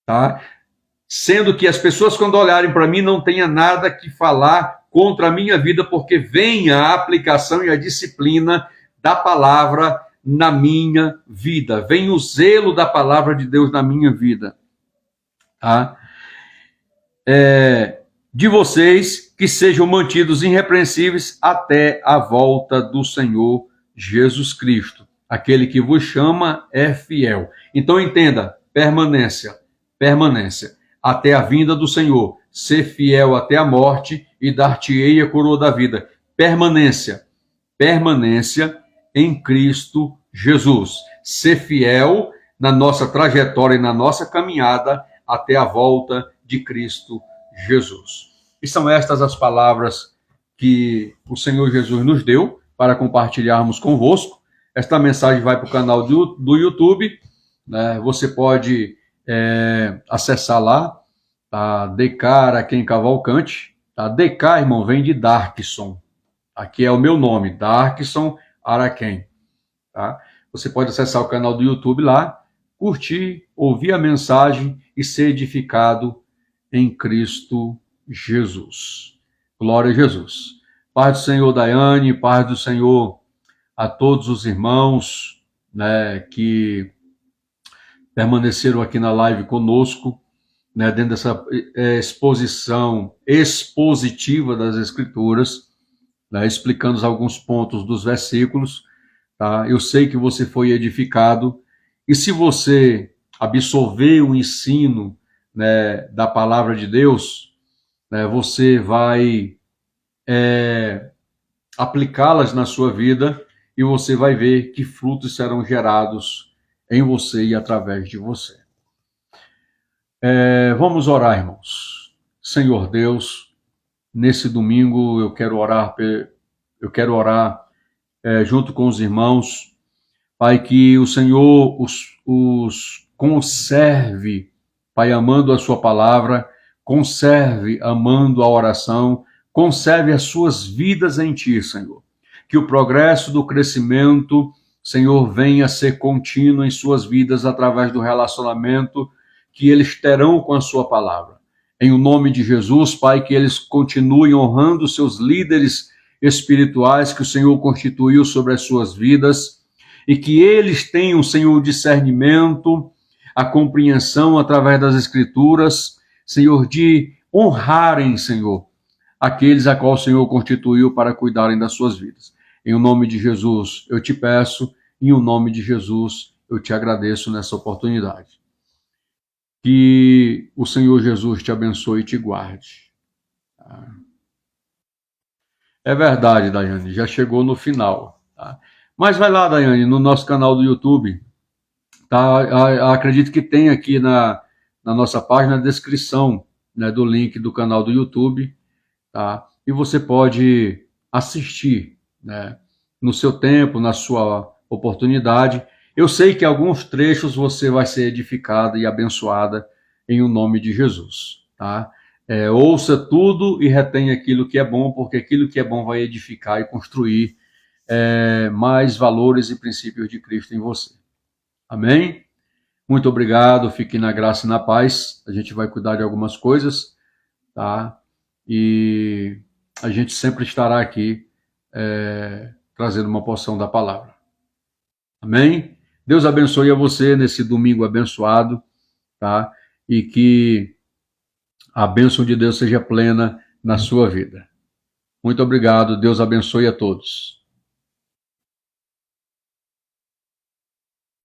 Tá? Sendo que as pessoas, quando olharem para mim, não tenham nada que falar contra a minha vida, porque vem a aplicação e a disciplina da palavra na minha vida. Vem o zelo da palavra de Deus na minha vida. Tá? De vocês que sejam mantidos irrepreensíveis até a volta do Senhor Jesus Cristo. Aquele que vos chama é fiel. Então entenda, permanência, até a vinda do Senhor. Ser fiel até a morte e dar-te-ei a coroa da vida. Permanência em Cristo Jesus. Ser fiel na nossa trajetória e na nossa caminhada até a volta de Cristo Jesus. E são estas as palavras que o Senhor Jesus nos deu para compartilharmos convosco. Esta mensagem vai para o canal do YouTube, né? Você pode acessar lá, tá? DK Araquém Cavalcante. Tá? DK, irmão, vem de Darkson. Aqui é o meu nome, Darkson Araquém. Tá? Você pode acessar o canal do YouTube lá, curtir, ouvir a mensagem e ser edificado em Cristo Jesus. Glória a Jesus. Paz do Senhor, Daiane, paz do Senhor a todos os irmãos, né, que permaneceram aqui na live conosco, né, dentro dessa exposição expositiva das Escrituras, né, explicando alguns pontos dos versículos. Tá? Eu sei que você foi edificado, e se você absorver o ensino, né, da palavra de Deus, né, você vai aplicá-las na sua vida e você vai ver que frutos serão gerados em você e através de você. Vamos orar, irmãos. Senhor Deus, nesse domingo eu quero orar junto com os irmãos, Pai, que o Senhor os conserve, Pai, amando a sua palavra, conserve, amando a oração, conserve as suas vidas em Ti, Senhor. Que o progresso do crescimento, Senhor, venha a ser contínuo em suas vidas através do relacionamento que eles terão com a sua palavra. Em o nome de Jesus, Pai, que eles continuem honrando seus líderes espirituais que o Senhor constituiu sobre as suas vidas e que eles tenham, Senhor, o discernimento, a compreensão através das Escrituras, Senhor, de honrarem, Senhor, aqueles a qual o Senhor constituiu para cuidarem das suas vidas. Em o nome de Jesus eu te peço, em o nome de Jesus eu te agradeço nessa oportunidade. Que o Senhor Jesus te abençoe e te guarde. É verdade, Daiane, já chegou no final. Tá? Mas vai lá, Daiane, no nosso canal do YouTube. Tá? Acredito que tem aqui na nossa página a descrição, né, do link do canal do YouTube. Tá? E você pode assistir, né, no seu tempo, na sua oportunidade. Eu sei que alguns trechos você vai ser edificada e abençoada em o nome de Jesus. Tá? Ouça tudo e retenha aquilo que é bom, porque aquilo que é bom vai edificar e construir mais valores e princípios de Cristo em você. Amém? Muito obrigado, fique na graça e na paz. A gente vai cuidar de algumas coisas, tá? E a gente sempre estará aqui trazendo uma porção da palavra. Amém? Deus abençoe a você nesse domingo abençoado, tá? E que a bênção de Deus seja plena na sua vida. Muito obrigado, Deus abençoe a todos.